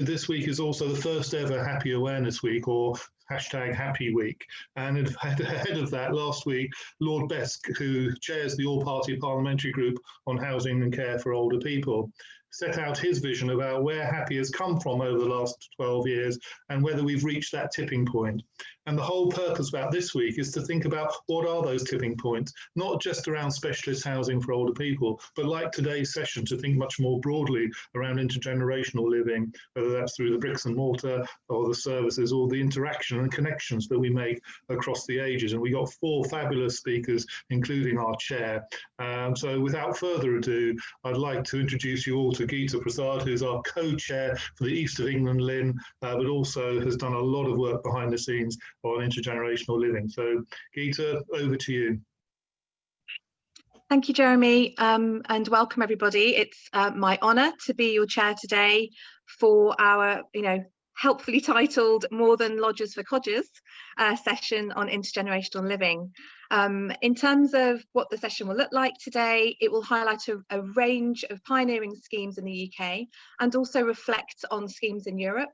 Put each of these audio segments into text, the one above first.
this week is also the first ever Happy Awareness Week, or #Happy Week. And ahead of that, last week, Lord Besk, who chairs the all-party parliamentary group on housing and care for older people, set out his vision about where happy has come from over the last 12 years and whether we've reached that tipping point. And the whole purpose about this week is to think about what are those tipping points, not just around specialist housing for older people, but like today's session, to think much more broadly around intergenerational living, whether that's through the bricks and mortar or the services or the interaction and connections that we make across the ages. And we got 4 fabulous speakers, including our chair. So without further ado, I'd like to introduce you all to Geeta Prasad, who's our co-chair for the East of England LIN, but also has done a lot of work behind the scenes on intergenerational living. So Geeta, over to you. Thank you, Jeremy, and welcome everybody. It's my honour to be your chair today for our, helpfully titled More Than Lodgers for Codgers session on intergenerational living. In terms of what the session will look like today, it will highlight a range of pioneering schemes in the UK and also reflect on schemes in Europe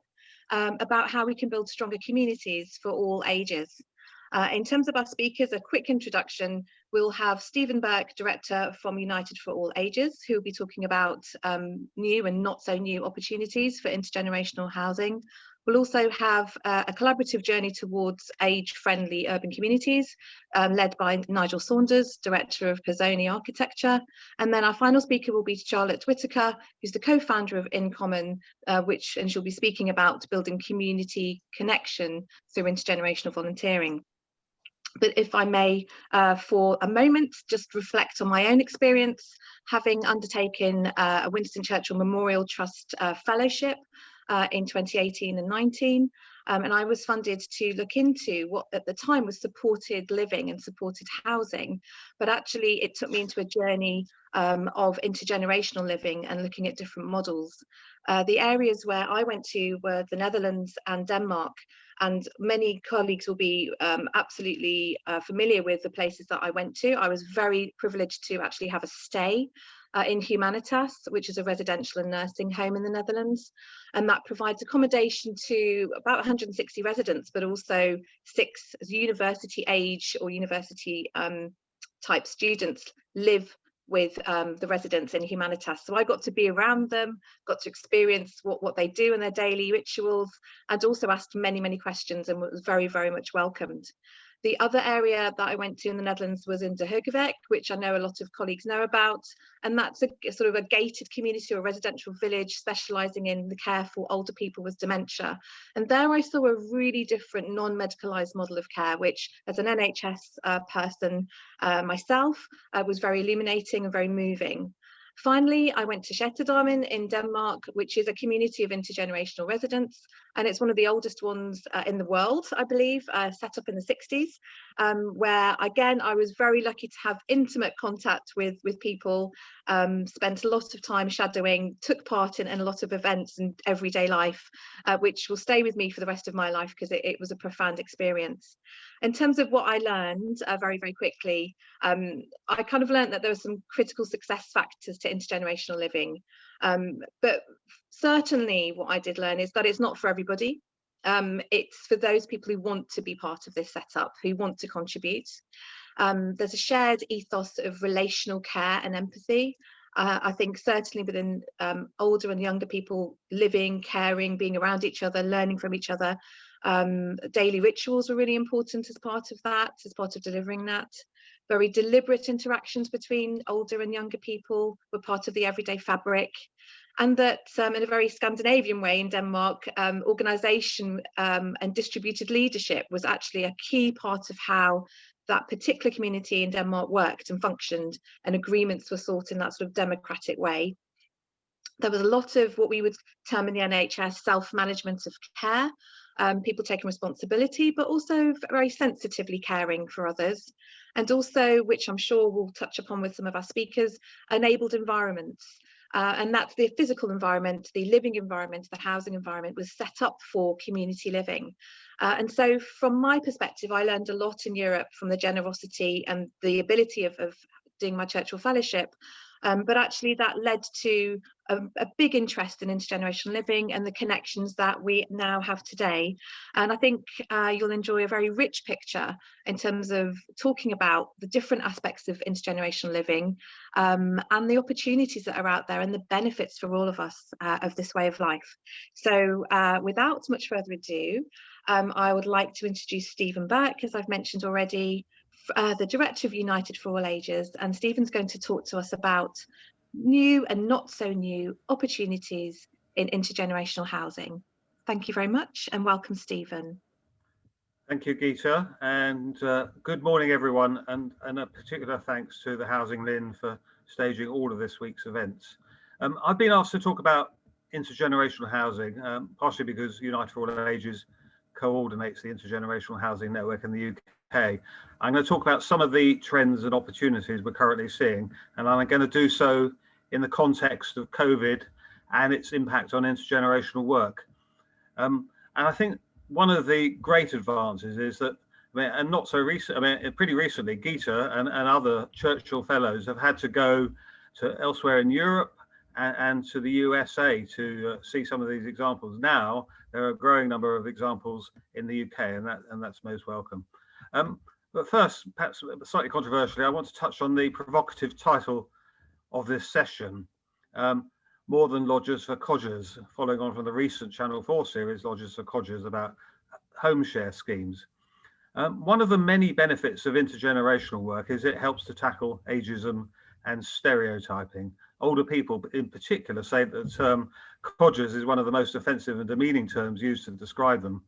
about how we can build stronger communities for all ages. In terms of our speakers, a quick introduction. We'll have Stephen Burke, Director from United for All Ages, who will be talking about new and not so new opportunities for intergenerational housing. We'll also have a collaborative journey towards age-friendly urban communities, led by Nigel Saunders, Director of Pizzoni Architecture. And then our final speaker will be Charlotte Whitaker, who's the co-founder of In Common, and she'll be speaking about building community connection through intergenerational volunteering. But if I may, for a moment, just reflect on my own experience, having undertaken a Winston Churchill Memorial Trust fellowship in 2018 and 19. And I was funded to look into what at the time was supported living and supported housing. But actually, it took me into a journey of intergenerational living and looking at different models. The areas where I went to were the Netherlands and Denmark. And many colleagues will be absolutely familiar with the places that I went to. I was very privileged to actually have a stay in Humanitas, which is a residential and nursing home in the Netherlands. And that provides accommodation to about 160 residents, but also 6 university age or university type students live with the residents in Humanitas. So I got to be around them, got to experience what they do in their daily rituals, and also asked many, many questions and was very, very much welcomed. The other area that I went to in the Netherlands was in De Heugerweg, which I know a lot of colleagues know about. And that's a sort of a gated community or residential village specialising in the care for older people with dementia. And there I saw a really different non-medicalised model of care, which as an NHS person myself was very illuminating and very moving. Finally, I went to Shetterdamen in Denmark, which is a community of intergenerational residents, and it's one of the oldest ones in the world, I believe, set up in the 60s, where again I was very lucky to have intimate contact with people, spent a lot of time shadowing, took part in a lot of events and everyday life, which will stay with me for the rest of my life because it was a profound experience. In terms of what I learned very, very quickly, I kind of learned that there were some critical success factors to intergenerational living. But certainly what I did learn is that it's not for everybody. It's for those people who want to be part of this setup, who want to contribute. There's a shared ethos of relational care and empathy. I think certainly within older and younger people living, caring, being around each other, learning from each other. Daily rituals were really important as part of that, as part of delivering that. Very deliberate interactions between older and younger people were part of the everyday fabric. And that in a very Scandinavian way in Denmark, organisation and distributed leadership was actually a key part of how that particular community in Denmark worked and functioned, and agreements were sought in that sort of democratic way. There was a lot of what we would term in the NHS self-management of care, people taking responsibility, but also very sensitively caring for others. And also, which I'm sure we'll touch upon with some of our speakers, enabled environments. And that's the physical environment, the living environment, the housing environment was set up for community living. And so from my perspective, I learned a lot in Europe from the generosity and the ability of doing my Churchill Fellowship but actually that led to a big interest in intergenerational living and the connections that we now have today. And I think you'll enjoy a very rich picture in terms of talking about the different aspects of intergenerational living, and the opportunities that are out there and the benefits for all of us of this way of life. So without much further ado, I would like to introduce Stephen Burke, as I've mentioned already, the Director of United for All Ages, and Stephen's going to talk to us about new and not so new opportunities in intergenerational housing. Thank you very much and welcome, Stephen. Thank you, Geeta, and good morning, everyone, and a particular thanks to the Housing LIN for staging all of this week's events. I've been asked to talk about intergenerational housing, partially because United for All Ages coordinates the intergenerational housing network in the UK. I'm going to talk about some of the trends and opportunities we're currently seeing, and I'm going to do so in the context of COVID and its impact on intergenerational work. And I think one of the great advances is that, and not so recent, pretty recently, Geeta and other Churchill Fellows have had to go to elsewhere in Europe and to the USA to see some of these examples. Now there are a growing number of examples in the UK, and that's most welcome. But first, perhaps slightly controversially, I want to touch on the provocative title of this session, More Than Lodgers for Codgers, following on from the recent Channel 4 series, Lodgers for Codgers, about home share schemes. One of the many benefits of intergenerational work is it helps to tackle ageism and stereotyping. Older people in particular say that the term Codgers is one of the most offensive and demeaning terms used to describe them.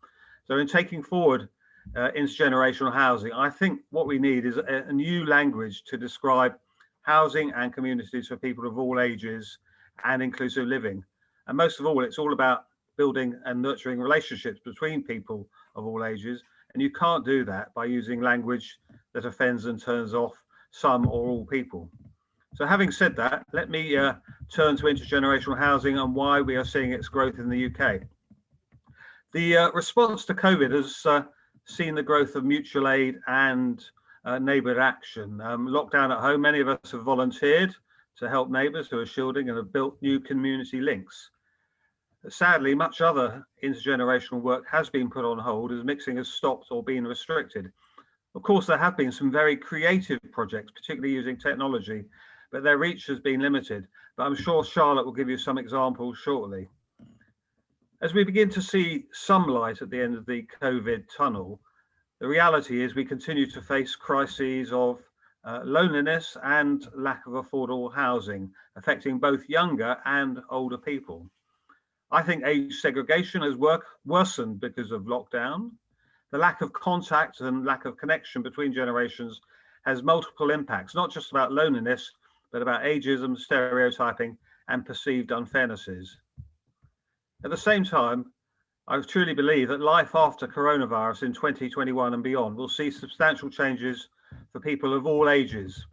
So in taking forward intergenerational housing, I think what we need is a new language to describe housing and communities for people of all ages and inclusive living. And most of all, it's all about building and nurturing relationships between people of all ages. And you can't do that by using language that offends and turns off some or all people. So having said that, let me turn to intergenerational housing and why we are seeing its growth in the UK. The response to COVID has seen the growth of mutual aid and neighbourhood action. Lockdown at home, many of us have volunteered to help neighbours who are shielding and have built new community links. Sadly, much other intergenerational work has been put on hold as mixing has stopped or been restricted. Of course, there have been some very creative projects, particularly using technology, but their reach has been limited. But I'm sure Charlotte will give you some examples shortly. As we begin to see some light at the end of the COVID tunnel, the reality is we continue to face crises of loneliness and lack of affordable housing, affecting both younger and older people. I think age segregation has worsened because of lockdown. The lack of contact and lack of connection between generations has multiple impacts, not just about loneliness, but about ageism, stereotyping, and perceived unfairnesses. At the same time, I truly believe that life after coronavirus in 2021 and beyond will see substantial changes for people of all ages.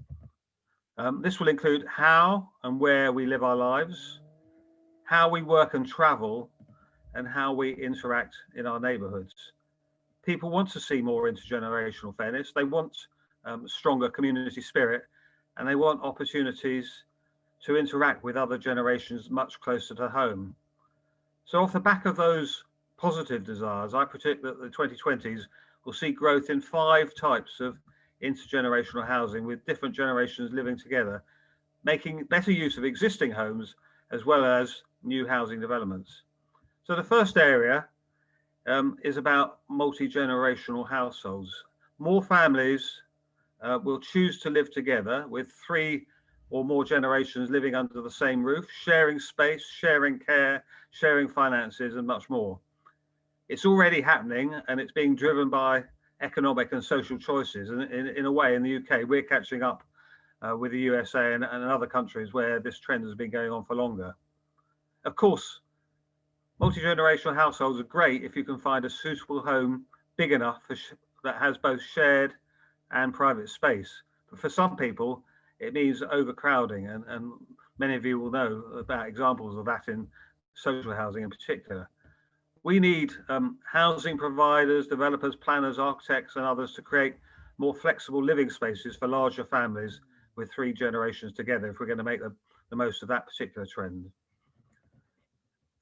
This will include how and where we live our lives, how we work and travel, and how we interact in our neighbourhoods. People want to see more intergenerational fairness. They want stronger community spirit, and they want opportunities to interact with other generations much closer to home. So off the back of those positive desires, I predict that the 2020s will see growth in 5 types of intergenerational housing with different generations living together, making better use of existing homes as well as new housing developments. So the first area is about multi-generational households. More families will choose to live together with 3 or more generations living under the same roof, sharing space, sharing care, sharing finances, and much more. It's already happening, and it's being driven by economic and social choices. And in a way, in the UK, we're catching up with the USA and other countries where this trend has been going on for longer. Of course, multi-generational households are great if you can find a suitable home big enough that has both shared and private space. But for some people, it means overcrowding, and many of you will know about examples of that in social housing in particular. We need housing providers, developers, planners, architects, and others to create more flexible living spaces for larger families with 3 generations together if we're going to make the most of that particular trend.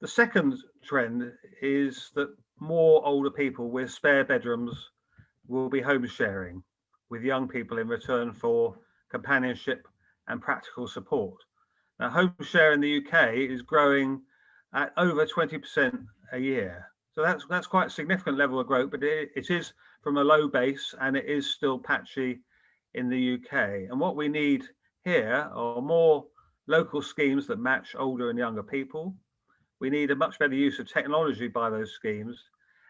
The second trend is that more older people with spare bedrooms will be home sharing with young people in return for companionship and practical support. Now, home share in the UK is growing at over 20% a year. So that's quite a significant level of growth, but it is from a low base, and it is still patchy in the UK. And what we need here are more local schemes that match older and younger people. We need a much better use of technology by those schemes,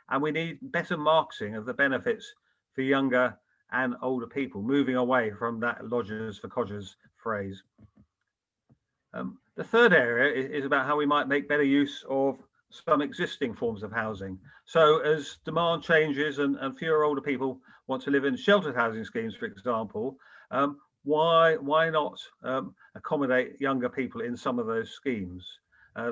and we need better marketing of the benefits for younger and older people, moving away from that lodgers for codgers phrase. The third area is about how we might make better use of some existing forms of housing. So as demand changes and fewer older people want to live in sheltered housing schemes, for example, why not accommodate younger people in some of those schemes?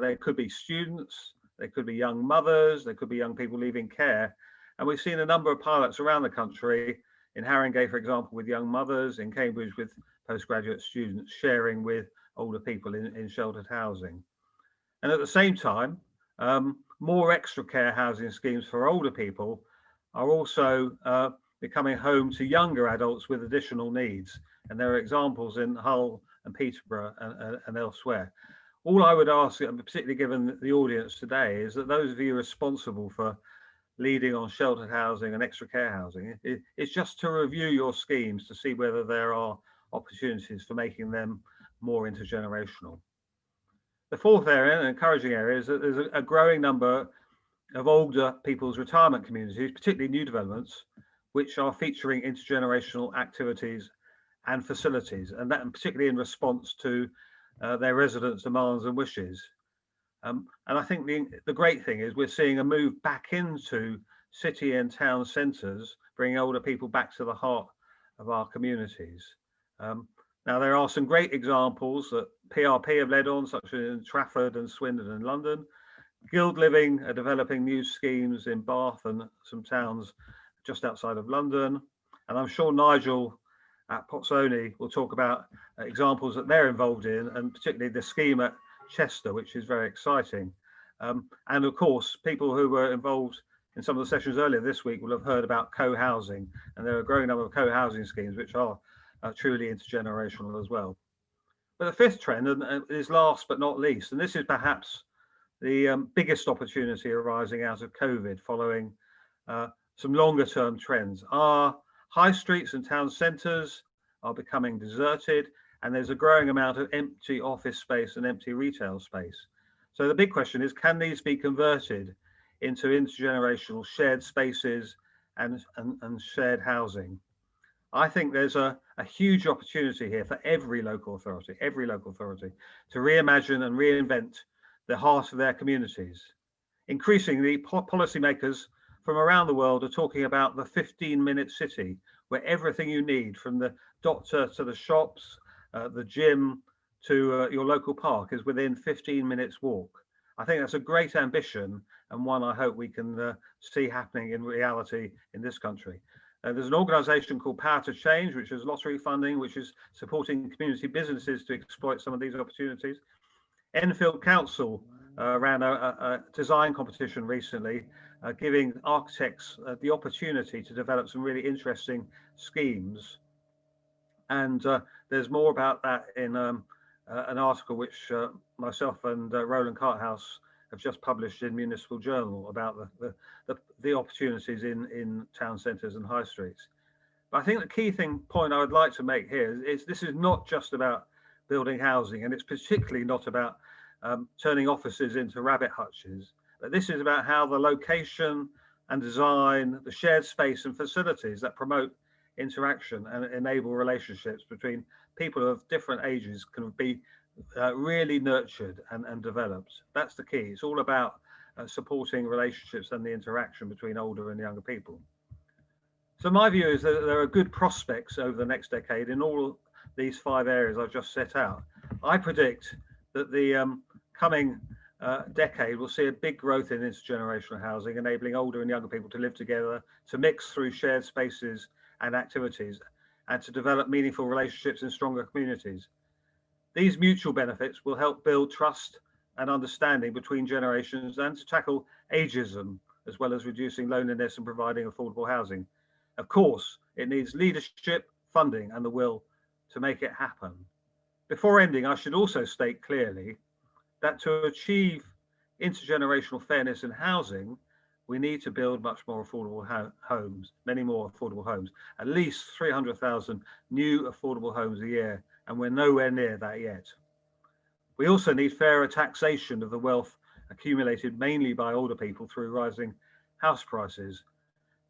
They could be students, they could be young mothers, they could be young people leaving care. And we've seen a number of pilots around the country, in Haringey, for example, with young mothers, in Cambridge with postgraduate students sharing with older people in sheltered housing. And at the same time, more extra care housing schemes for older people are also becoming home to younger adults with additional needs. And there are examples in Hull and Peterborough and elsewhere. All I would ask, particularly given the audience today, is that those of you responsible for leading on sheltered housing and extra care housing, it's just to review your schemes to see whether there are opportunities for making them more intergenerational. The fourth area, an encouraging area, is that there's a growing number of older people's retirement communities, particularly new developments, which are featuring intergenerational activities and facilities, and that particularly in response to their residents' demands and wishes. And I think the great thing is we're seeing a move back into city and town centres, bringing older people back to the heart of our communities. Now, there are some great examples that PRP have led on, such as in Trafford and Swindon and London. Guild Living are developing new schemes in Bath and some towns just outside of London. And I'm sure Nigel at Pozzoni will talk about examples that they're involved in, and particularly the scheme at Chester, which is very exciting. And of course, people who were involved in some of the sessions earlier this week will have heard about co-housing, and there are a growing number of co-housing schemes which are truly intergenerational as well. But the fifth trend is last but not least, and this is perhaps the biggest opportunity arising out of COVID following some longer term trends. Our high streets and town centres are becoming deserted, and there's a growing amount of empty office space and empty retail space. So the big question is, can these be converted into intergenerational shared spaces and shared housing? I think there's a huge opportunity here for every local authority to reimagine and reinvent the heart of their communities. Increasingly, policymakers from around the world are talking about the 15-minute city, where everything you need, from the doctor to the shops, the gym to your local park, is within 15 minutes walk. I think that's a great ambition, and one I hope we can see happening in reality in this country. There's an organisation called Power to Change, which is lottery funding, which is supporting community businesses to exploit some of these opportunities. Enfield Council ran a design competition recently, giving architects the opportunity to develop some really interesting schemes. And there's more about that in an article which myself and Roland Carthouse have just published in Municipal Journal about the opportunities in town centres and high streets. But I think the key point I would like to make here is this is not just about building housing, and it's particularly not about turning offices into rabbit hutches, but this is about how the location and design, the shared space and facilities that promote interaction and enable relationships between people of different ages can be really nurtured and developed. That's the key. It's all about supporting relationships and the interaction between older and younger people. So my view is that there are good prospects over the next decade in all these 5 areas I've just set out. I predict that the coming decade will see a big growth in intergenerational housing, enabling older and younger people to live together, to mix through shared spaces and activities, and to develop meaningful relationships in stronger communities. These mutual benefits will help build trust and understanding between generations and to tackle ageism, as well as reducing loneliness and providing affordable housing. Of course, it needs leadership, funding, and the will to make it happen. Before ending, I should also state clearly that to achieve intergenerational fairness in housing, we need to build much more affordable homes, many more affordable homes, at least 300,000 new affordable homes a year, and we're nowhere near that yet. We also need fairer taxation of the wealth accumulated mainly by older people through rising house prices.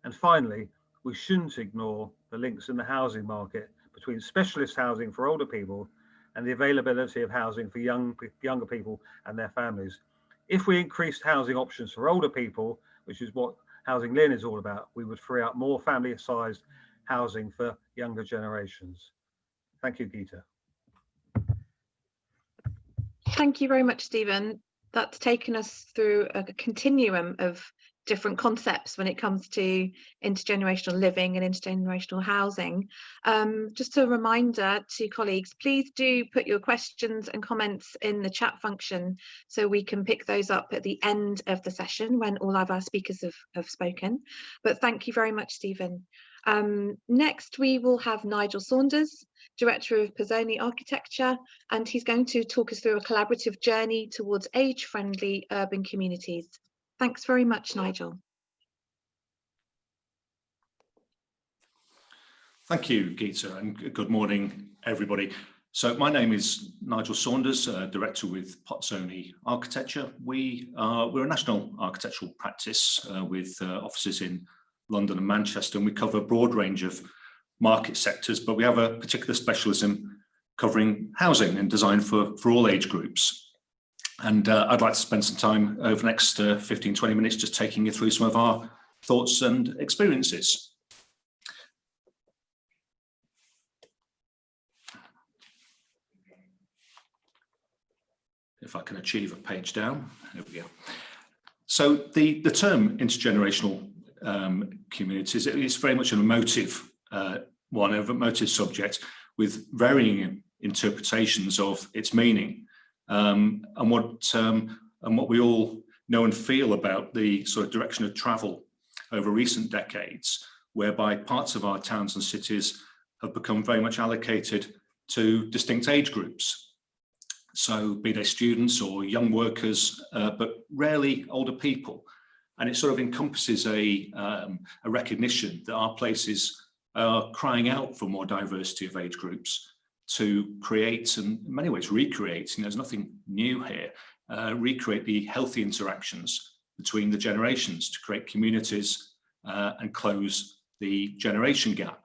And finally, we shouldn't ignore the links in the housing market between specialist housing for older people and the availability of housing for younger people and their families. If we increased housing options for older people, which is what Housing LIN is all about, we would free up more family-sized housing for younger generations. Thank you, Geeta. Thank you very much, Stephen. That's taken us through a continuum of different concepts when it comes to intergenerational living and intergenerational housing. Just a reminder to colleagues, please do put your questions and comments in the chat function so we can pick those up at the end of the session when all of our speakers have spoken. But thank you very much, Stephen. Next, we will have Nigel Saunders, Director of Pizzoni Architecture, and he's going to talk us through a collaborative journey towards age-friendly urban communities. Thanks very much, Nigel. Thank you, Geeta, and good morning, everybody. So my name is Nigel Saunders, Director with Pizzoni Architecture. We're a national architectural practice with offices in London and Manchester, and we cover a broad range of market sectors, but we have a particular specialism covering housing and design for all age groups. And I'd like to spend some time over the next 15-20 minutes just taking you through some of our thoughts and experiences. If I can achieve a page down, there we go. So the term intergenerational communities is very much an emotive one, an emotive subject with varying interpretations of its meaning. And what we all know and feel about the sort of direction of travel over recent decades, whereby parts of our towns and cities have become very much allocated to distinct age groups. So be they students or young workers, but rarely older people. And it sort of encompasses a recognition that our places are crying out for more diversity of age groups to create, and in many ways recreate, and there's nothing new here, recreate the healthy interactions between the generations to create communities and close the generation gap.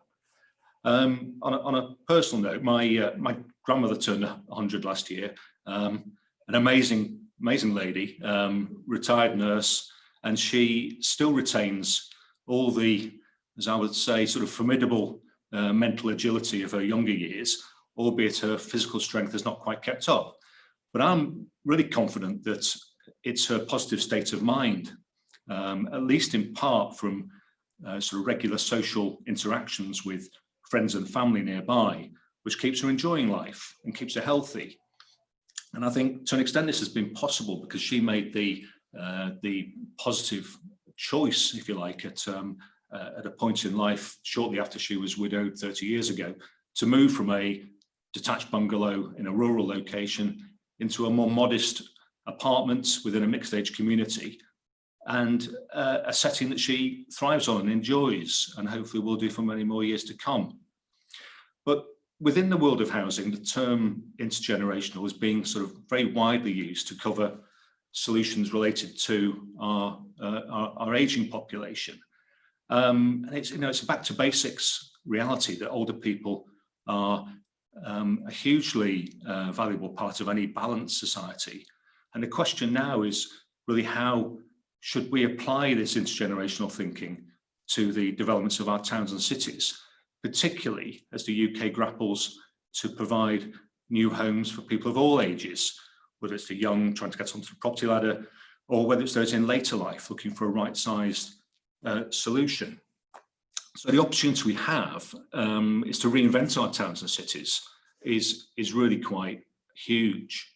On a personal note, my grandmother turned 100 last year, an amazing lady, retired nurse, and she still retains all the, as I would say, sort of formidable mental agility of her younger years, albeit her physical strength has not quite kept up. But I'm really confident that it's her positive state of mind, at least in part from sort of regular social interactions with friends and family nearby, which keeps her enjoying life and keeps her healthy. And I think to an extent this has been possible because she made the positive choice, if you like, at a point in life shortly after she was widowed 30 years ago, to move from a detached bungalow in a rural location into a more modest apartment within a mixed age community, and a setting that she thrives on and enjoys, and hopefully will do for many more years to come. But within the world of housing, the term intergenerational is being sort of very widely used to cover solutions related to our aging population. And it's a back to basics reality that older people are a hugely valuable part of any balanced society. And the question now is really, how should we apply this intergenerational thinking to the developments of our towns and cities, particularly as the UK grapples to provide new homes for people of all ages, whether it's the young trying to get onto the property ladder, or whether it's those in later life looking for a right-sized solution. So the opportunity we have is to reinvent our towns and cities is really quite huge.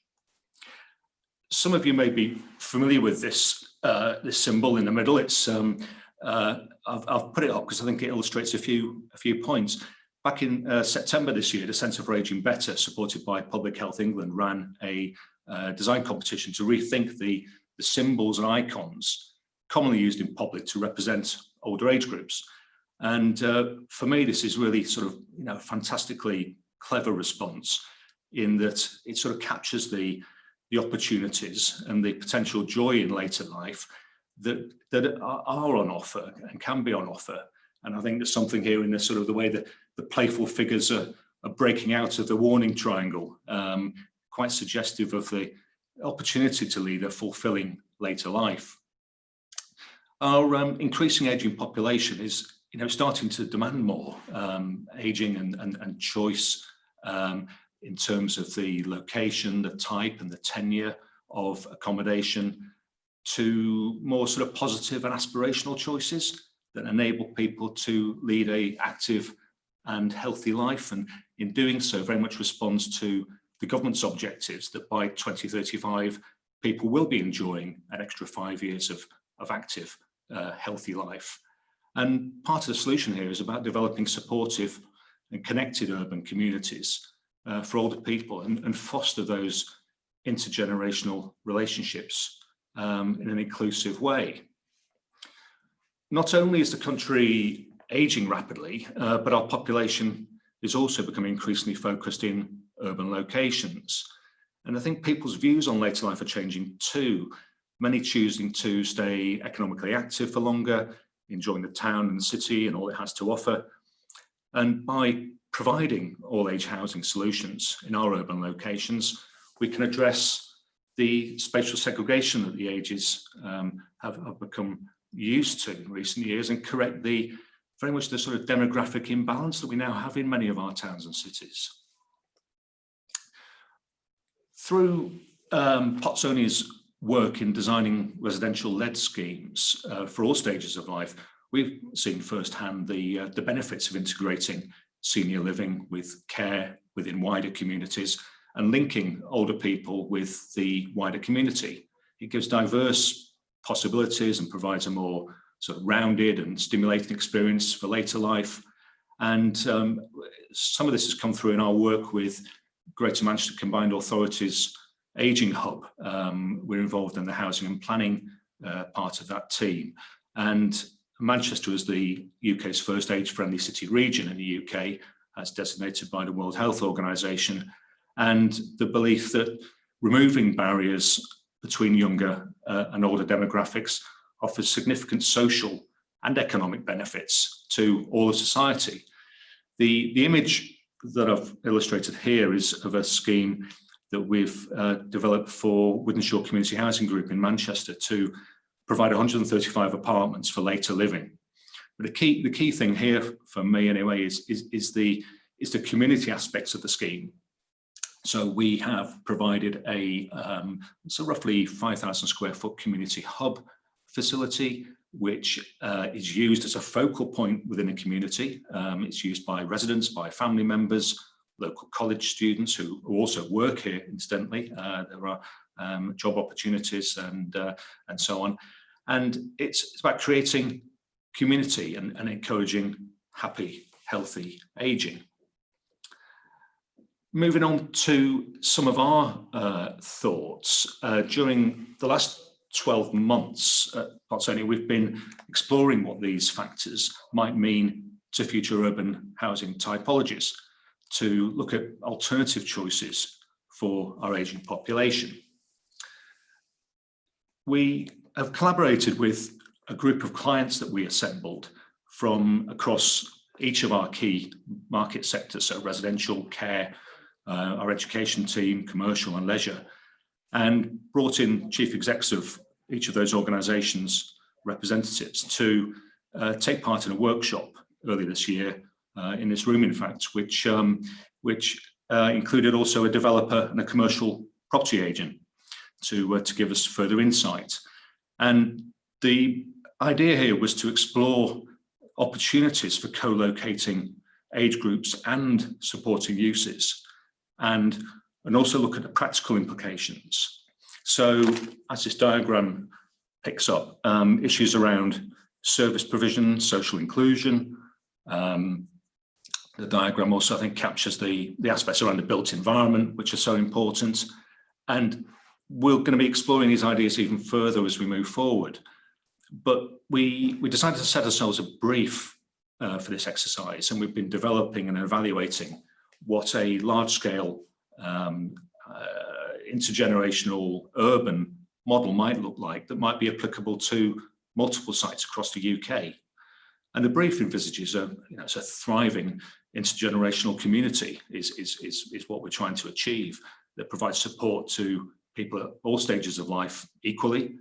Some of you may be familiar with this this symbol in the middle. It's I've put it up because I think it illustrates a few points. Back in September this year, the Centre for Ageing Better, supported by Public Health England, ran a design competition to rethink the symbols and icons commonly used in public to represent older age groups. And for me, this is really sort of, you know, fantastically clever response in that it sort of captures the opportunities and the potential joy in later life that are on offer and can be on offer. And I think there's something here in the sort of the way that the playful figures are breaking out of the warning triangle, quite suggestive of the opportunity to lead a fulfilling later life. Our increasing aging population is, you know, starting to demand more aging and choice in terms of the location, the type and the tenure of accommodation, to more sort of positive and aspirational choices that enable people to lead a active and healthy life, and in doing so very much responds to the government's objectives that by 2035 people will be enjoying an extra 5 years of active healthy life. And part of the solution here is about developing supportive and connected urban communities for older people and foster those intergenerational relationships in an inclusive way. Not only is the country aging rapidly, but our population is also becoming increasingly focused in urban locations. And I think people's views on later life are changing too. Many choosing to stay economically active for longer, enjoying the town and the city and all it has to offer. And by providing all-age housing solutions in our urban locations, we can address the spatial segregation that the ages have become used to in recent years and correct very much the sort of demographic imbalance that we now have in many of our towns and cities. Through Potsoni's work in designing residential-led schemes for all stages of life, we've seen firsthand the benefits of integrating senior living with care within wider communities and linking older people with the wider community. It gives diverse possibilities and provides a more sort of rounded and stimulating experience for later life. And some of this has come through in our work with Greater Manchester Combined Authorities Ageing Hub. We're involved in the housing and planning part of that team. And Manchester is the UK's first age-friendly city region in the UK, as designated by the World Health Organization. And the belief that removing barriers between younger and older demographics offers significant social and economic benefits to all of society. The image that I've illustrated here is of a scheme that we've developed for Wythenshawe Community Housing Group in Manchester to provide 135 apartments for later living. But the key thing here for me anyway is the community aspects of the scheme. So we have provided a roughly 5,000 square foot community hub facility, which is used as a focal point within a community. It's used by residents, by family members, local college students who also work here, incidentally. There are job opportunities and so on. And it's about creating community and encouraging happy, healthy aging. Moving on to some of our thoughts. During the last 12 months at Potsoni, we've been exploring what these factors might mean to future urban housing typologies, to look at alternative choices for our ageing population. We have collaborated with a group of clients that we assembled from across each of our key market sectors, so residential, care, our education team, commercial and leisure, and brought in chief execs of each of those organisations' representatives to take part in a workshop earlier this year, in this room in fact, which included also a developer and a commercial property agent to give us further insight. And the idea here was to explore opportunities for co-locating age groups and supporting uses, and also look at the practical implications. So as this diagram picks up, issues around service provision, social inclusion. The diagram also, I think, captures the aspects around the built environment, which are so important. And we're going to be exploring these ideas even further as we move forward. But we decided to set ourselves a brief for this exercise, and we've been developing and evaluating what a large-scale intergenerational urban model might look like that might be applicable to multiple sites across the UK. And the brief envisages it's a thriving intergenerational community is what we're trying to achieve, that provides support to people at all stages of life equally.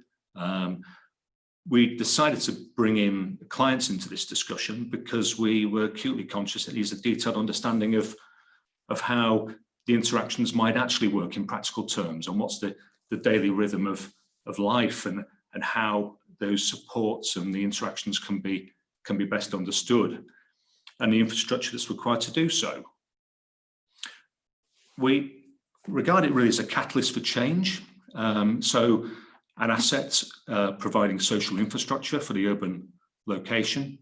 We decided to bring in clients into this discussion because we were acutely conscious that needs a detailed understanding of how the interactions might actually work in practical terms, and what's the daily rhythm of life, and how those supports and the interactions can be best understood, and the infrastructure that's required to do so. We regard it really as a catalyst for change. So an asset providing social infrastructure for the urban location.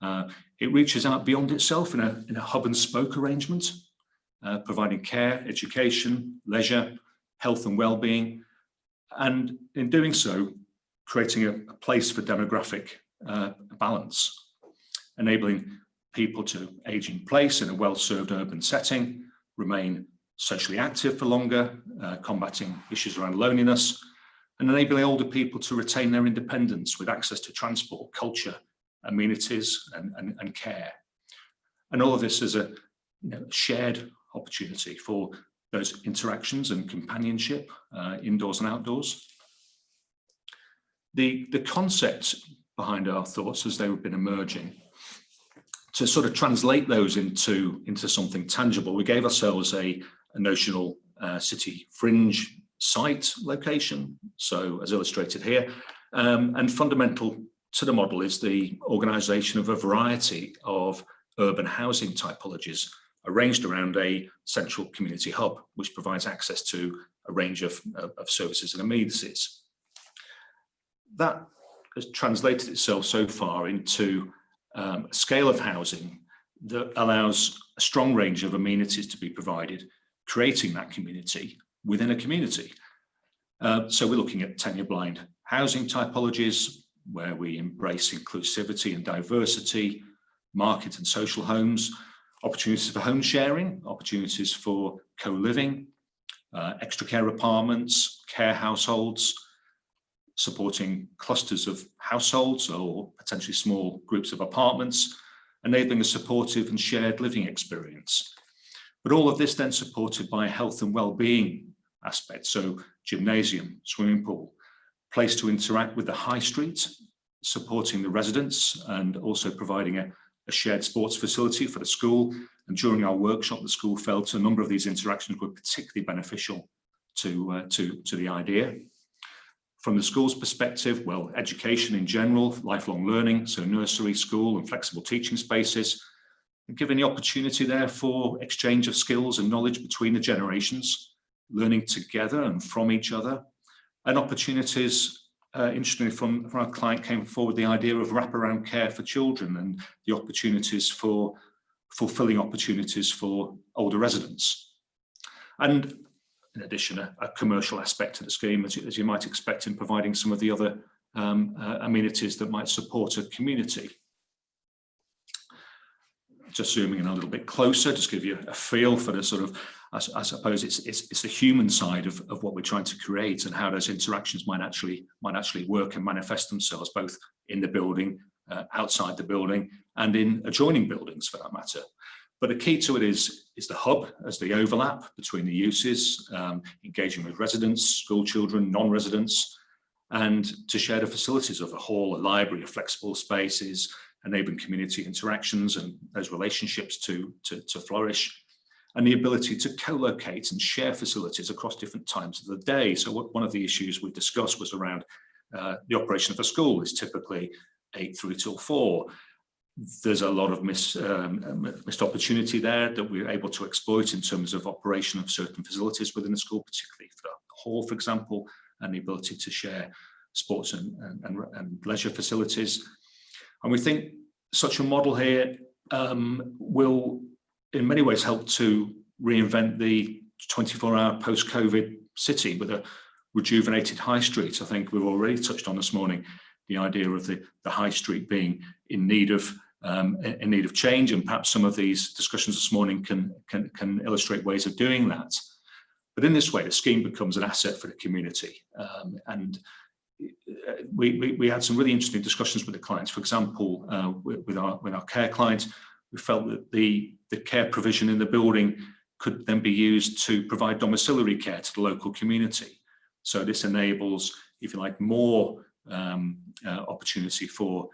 It reaches out beyond itself in a hub and spoke arrangement, providing care, education, leisure, health and well-being, and in doing so, creating a place for demographic balance, enabling people to age in place in a well-served urban setting, remain socially active for longer, combating issues around loneliness, and enabling older people to retain their independence with access to transport, culture, amenities, and care. And all of this is a shared opportunity for those interactions and companionship, indoors and outdoors. The concepts behind our thoughts as they've been emerging, to sort of translate those into something tangible, we gave ourselves a notional city fringe site location, so as illustrated here, and fundamental to the model is the organisation of a variety of urban housing typologies arranged around a central community hub, which provides access to a range of services and amenities. That has translated itself so far into a scale of housing that allows a strong range of amenities to be provided, creating that community within a community. So we're looking at tenure-blind housing typologies, where we embrace inclusivity and diversity, market and social homes, opportunities for home sharing, opportunities for co-living, extra care apartments, care households, supporting clusters of households or potentially small groups of apartments, enabling a supportive and shared living experience. But all of this then supported by a health and well-being aspect, so gymnasium, swimming pool, place to interact with the high street, supporting the residents, and also providing a shared sports facility for the school. And during our workshop, the school felt a number of these interactions were particularly beneficial to the idea. From the school's perspective, well, education in general, lifelong learning, so nursery, school, and flexible teaching spaces, and giving the opportunity there for exchange of skills and knowledge between the generations, learning together and from each other, and opportunities, interestingly, from our client came forward the idea of wraparound care for children and the opportunities for fulfilling opportunities for older residents. And in addition, a commercial aspect to the scheme, as you might expect, in providing some of the other amenities that might support a community. Just zooming in a little bit closer, just give you a feel for the sort of, I suppose it's the human side of what we're trying to create, and how those interactions might actually work and manifest themselves, both in the building, outside the building, and in adjoining buildings for that matter. But the key to it is the hub as the overlap between the uses, engaging with residents, school children, non-residents, and to share the facilities of a hall, a library, of flexible spaces, enabling community interactions and those relationships to flourish, and the ability to co-locate and share facilities across different times of the day. So one of the issues we discussed was around the operation of a school is typically 8 through till 4. there's a lot of missed opportunity there that we're able to exploit in terms of operation of certain facilities within the school, particularly for the hall, for example, and the ability to share sports and leisure facilities. And we think such a model here will in many ways help to reinvent the 24-hour post-COVID city with a rejuvenated high street. I think we've already touched on this morning the idea of the high street being in need of change, and perhaps some of these discussions this morning can illustrate ways of doing that. But in this way, the scheme becomes an asset for the community. And we had some really interesting discussions with the clients. For example, with our care clients, we felt that the care provision in the building could then be used to provide domiciliary care to the local community. So this enables, if you like, more opportunity for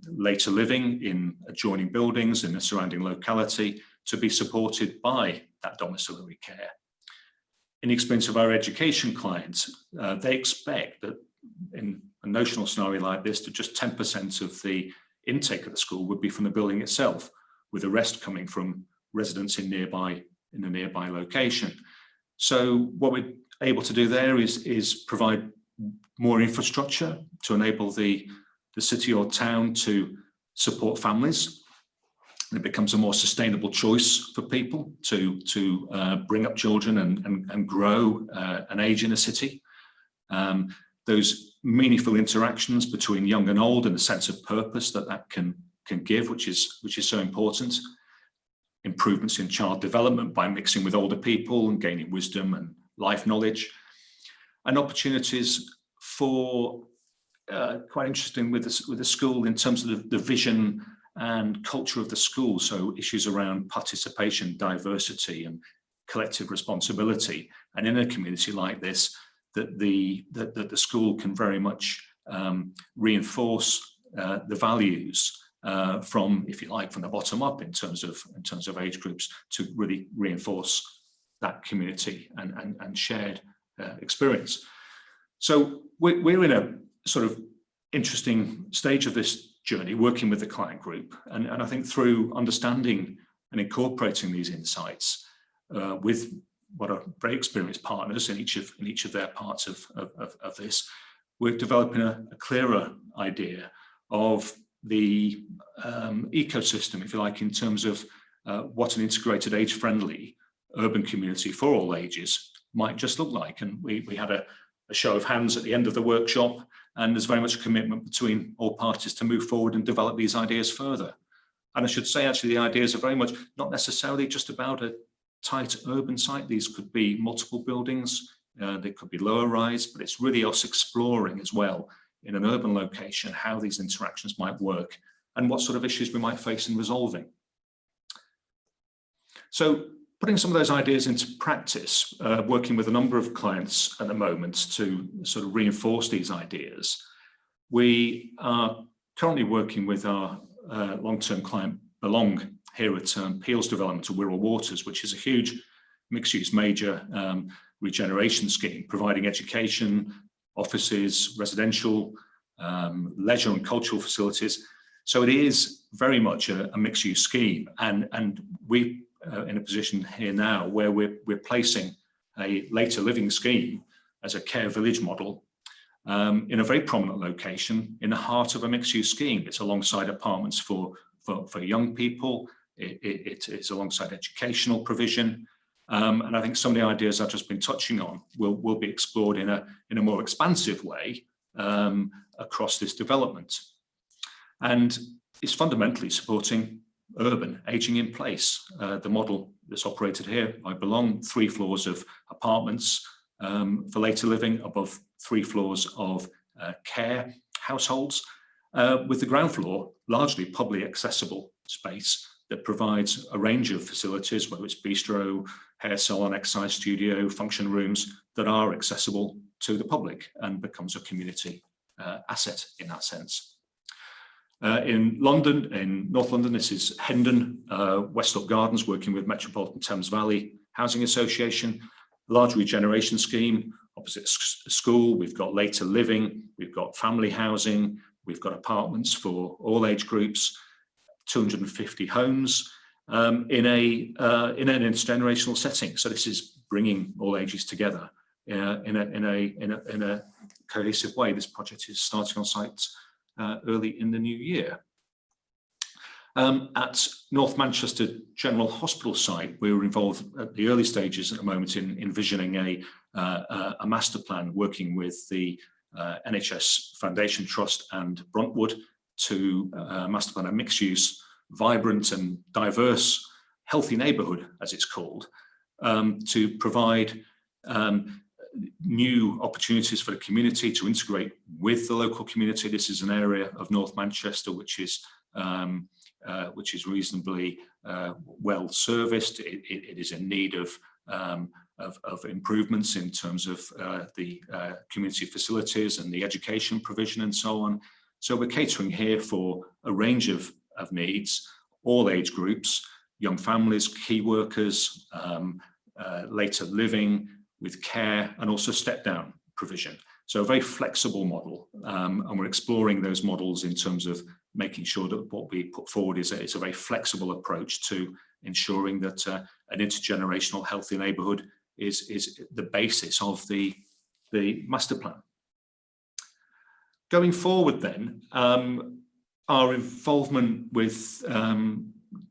later living in adjoining buildings in the surrounding locality to be supported by that domiciliary care. In the experience of our education clients, they expect that in a notional scenario like this, that just 10% of the intake of the school would be from the building itself, with the rest coming from residents in the nearby location. So what we're able to do there is provide more infrastructure to enable the city or town to support families. And it becomes a more sustainable choice for people to bring up children and grow and age in a city. Those meaningful interactions between young and old and the sense of purpose that can give, which is so important. Improvements in child development by mixing with older people and gaining wisdom and life knowledge, and opportunities for quite interesting with the school in terms of the vision and culture of the school. So issues around participation, diversity, and collective responsibility. And in a community like this, that the school can very much reinforce the values from, if you like, from the bottom up in terms of age groups, to really reinforce that community and shared experience. So we're in a sort of interesting stage of this journey, working with the client group, and I think through understanding and incorporating these insights with what are very experienced partners in each of their parts of this, we're developing a clearer idea of the ecosystem, if you like, in terms of what an integrated, age-friendly urban community for all ages might just look like. And we had a show of hands at the end of the workshop, and there's very much a commitment between all parties to move forward and develop these ideas further. And I should say, actually, the ideas are very much not necessarily just about a tight urban site. These could be multiple buildings, they could be lower rise, but it's really us exploring as well in an urban location how these interactions might work and what sort of issues we might face in resolving. So putting some of those ideas into practice, working with a number of clients at the moment to sort of reinforce these ideas. We are currently working with our long-term client Belong here at Peel's development of Wirral Waters, which is a huge mixed-use major regeneration scheme, providing education, offices, residential, leisure and cultural facilities. So it is very much a mixed-use scheme, and we in a position here now where we're placing a later living scheme as a care village model in a very prominent location in the heart of a mixed-use scheme. It's alongside apartments for young people. It's alongside educational provision, and I think some of the ideas I've just been touching on will be explored in a more expansive way across this development, and it's fundamentally supporting urban aging in place. The model that's operated here by Belong, 3 floors of apartments for later living, above 3 floors of care households, with the ground floor largely publicly accessible space that provides a range of facilities, whether it's bistro, hair salon, exercise studio, function rooms that are accessible to the public and becomes a community asset in that sense. In London, in North London, this is Hendon, Westlock Gardens, working with Metropolitan Thames Valley Housing Association, large regeneration scheme opposite school. We've got later living, we've got family housing, We've got apartments for all age groups, 250 homes in an intergenerational setting. So this is bringing all ages together in a cohesive way. This project is starting on site early in the new year. At North Manchester General Hospital site, we were involved at the early stages at the moment in envisioning a master plan, working with the NHS Foundation Trust and Bruntwood to master plan a mixed-use, vibrant and diverse, healthy neighbourhood, as it's called, to provide new opportunities for the community to integrate with the local community. This is an area of North Manchester which is reasonably well serviced. It is in need of improvements in terms of the community facilities and the education provision and so on. So we're catering here for a range of needs, all age groups, young families, key workers, later living with care, and also step down provision. So a very flexible model, and we're exploring those models in terms of making sure that what we put forward is a very flexible approach to ensuring that an intergenerational healthy neighbourhood is the basis of the master plan. Going forward then, our involvement with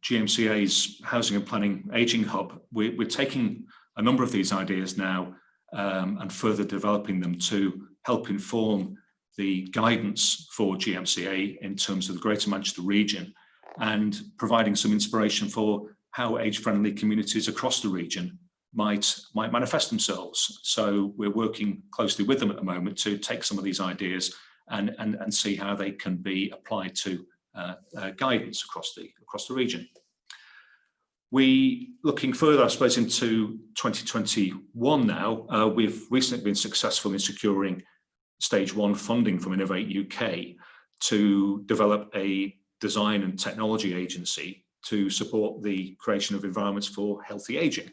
GMCA's Housing and Planning Ageing Hub, we're taking a number of these ideas now and further developing them to help inform the guidance for GMCA in terms of the Greater Manchester region, and providing some inspiration for how age-friendly communities across the region might manifest themselves. So we're working closely with them at the moment to take some of these ideas and see how they can be applied to guidance across the region. Looking further, I suppose, into 2021 now, we've recently been successful in securing Stage 1 funding from Innovate UK to develop a design and technology agency to support the creation of environments for healthy ageing.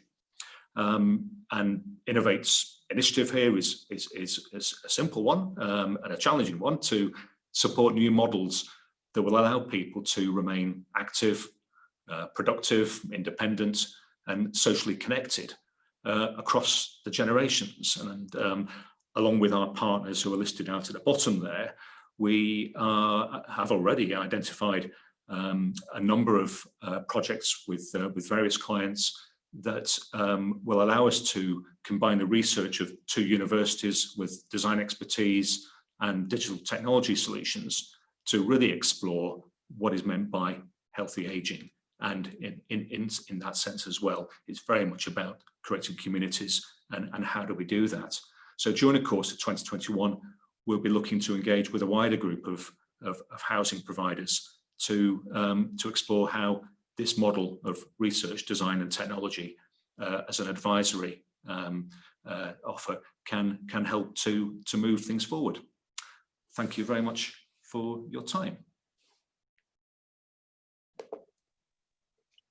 And Innovate's initiative here is a simple one and a challenging one, to support new models that will allow people to remain active, productive, independent, and socially connected across the generations. And along with our partners who are listed out at the bottom there, we have already identified a number of projects with various clients that will allow us to combine the research of 2 universities with design expertise and digital technology solutions to really explore what is meant by healthy aging. And in that sense as well, it's very much about creating communities and how do we do that. So during the course of 2021, we'll be looking to engage with a wider group of housing providers to explore how this model of research, design and technology as an advisory offer can help to move things forward. Thank you very much for your time.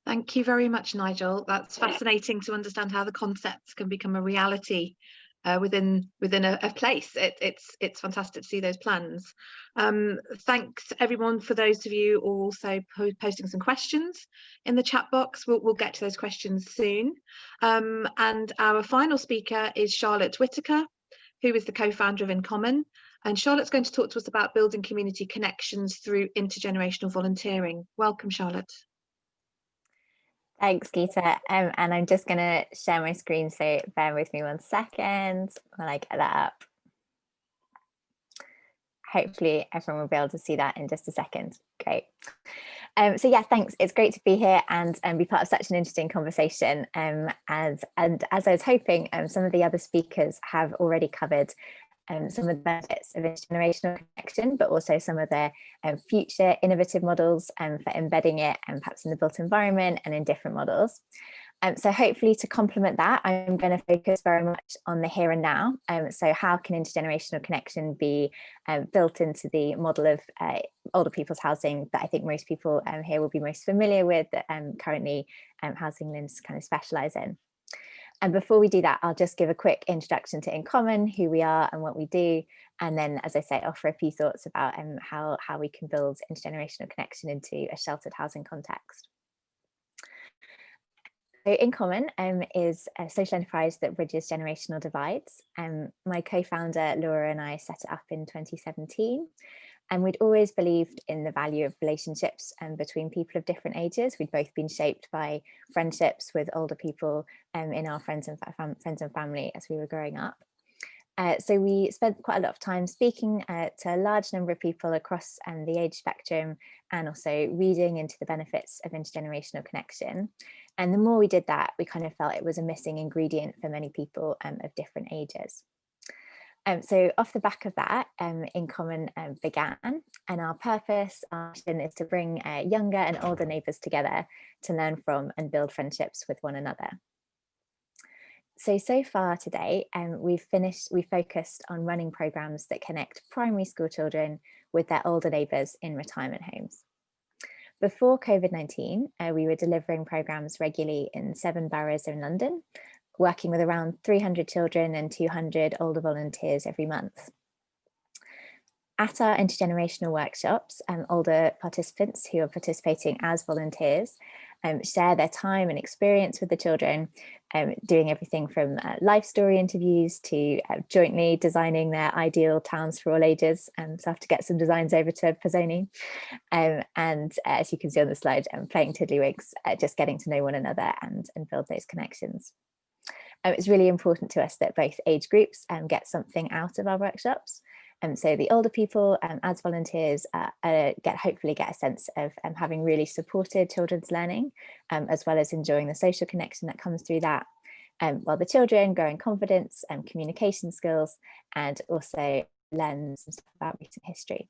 Thank you very much, Nigel. That's fascinating to understand how the concepts can become a reality within a place. It's fantastic to see those plans. Thanks everyone, for those of you also posting some questions in the chat box. We'll get to those questions soon. And our final speaker is Charlotte Whitaker, who is the co-founder of In Common. And Charlotte's going to talk to us about building community connections through intergenerational volunteering. Welcome, Charlotte. Thanks, Geeta. And I'm just going to share my screen, so bear with me 1 second while I get that up. Hopefully everyone will be able to see that in just a second. Great. So yeah, thanks. It's great to be here and be part of such an interesting conversation. And as I was hoping, some of the other speakers have already covered some of the benefits of intergenerational connection, but also some of the future innovative models for embedding it, and perhaps in the built environment and in different models. So hopefully, to complement that, I'm going to focus very much on the here and now. So how can intergenerational connection be built into the model of older people's housing that I think most people here will be most familiar with, that currently Housing LINs kind of specialise in. And before we do that, I'll just give a quick introduction to In Common, who we are and what we do. And then, as I say, offer a few thoughts about how we can build intergenerational connection into a sheltered housing context. So In Common is a social enterprise that bridges generational divides. My co-founder Laura and I set it up in 2017. And we'd always believed in the value of relationships between people of different ages. We'd both been shaped by friendships with older people in our friends and family as we were growing up. So we spent quite a lot of time speaking to a large number of people across the age spectrum, and also reading into the benefits of intergenerational connection. And the more we did that, we kind of felt it was a missing ingredient for many people of different ages. So off the back of that, In Common began, and our purpose, our mission, is to bring younger and older neighbours together to learn from and build friendships with one another. So far today, we've focused on running programmes that connect primary school children with their older neighbours in retirement homes. Before COVID-19, we were delivering programmes regularly in 7 boroughs in London, working with around 300 children and 200 older volunteers every month. At our intergenerational workshops, older participants who are participating as volunteers share their time and experience with the children, doing everything from life story interviews to jointly designing their ideal towns for all ages. So I have to get some designs over to Pizzoni. And as you can see on the slide, playing tiddlywinks, just getting to know one another and build those connections. It's really important to us that both age groups get something out of our workshops. So the older people as volunteers hopefully get a sense of having really supported children's learning, as well as enjoying the social connection that comes through that, while the children grow in confidence and communication skills, and also learn some stuff about recent history.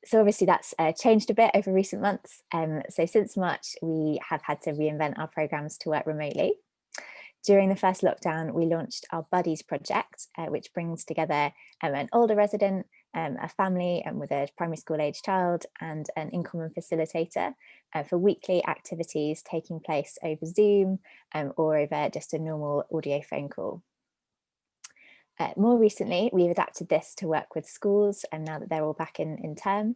So obviously that's changed a bit over recent months. So since March, we have had to reinvent our programmes to work remotely. During the first lockdown, we launched our Buddies project, which brings together an older resident, a family with a primary school age child, and an In Common facilitator for weekly activities taking place over Zoom or over just a normal audio phone call. More recently, we've adapted this to work with schools, and now that they're all back in term.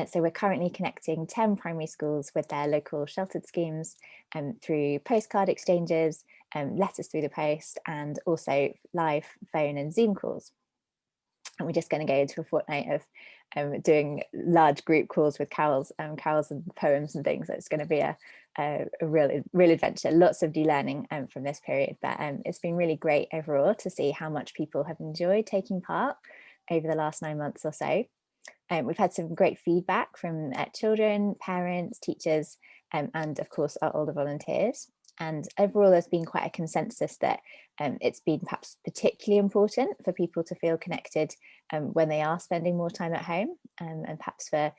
So we're currently connecting 10 primary schools with their local sheltered schemes through postcard exchanges, letters through the post, and also live phone and Zoom calls. And we're just going to go into a fortnight of doing large group calls with carols and poems and things. So it's going to be a real adventure. Lots of learning from this period, but it's been really great overall to see how much people have enjoyed taking part over the last 9 months or so. We've had some great feedback from children, parents, teachers, and of course our older volunteers. And overall, there's been quite a consensus that it's been perhaps particularly important for people to feel connected when they are spending more time at home, and perhaps for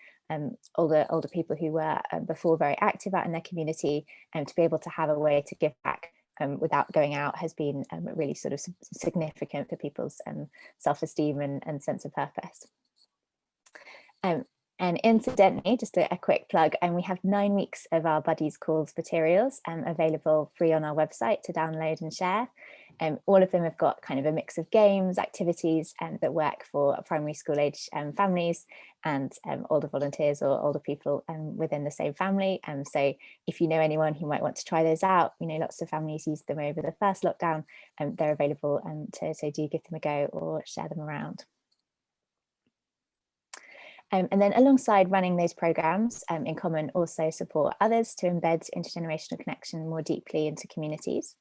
older people who were before very active out in their community, and to be able to have a way to give back without going out has been really sort of significant for people's self-esteem and sense of purpose. And incidentally, just a quick plug, and we have 9 weeks of our Buddies Calls materials available free on our website to download and share. All of them have got kind of a mix of games, activities that work for primary school age families and older volunteers or older people within the same family. So if you know anyone who might want to try those out, lots of families used them over the first lockdown, they're available, so do give them a go or share them around. And then alongside running those programmes, In Common also support others to embed intergenerational connection more deeply into communities.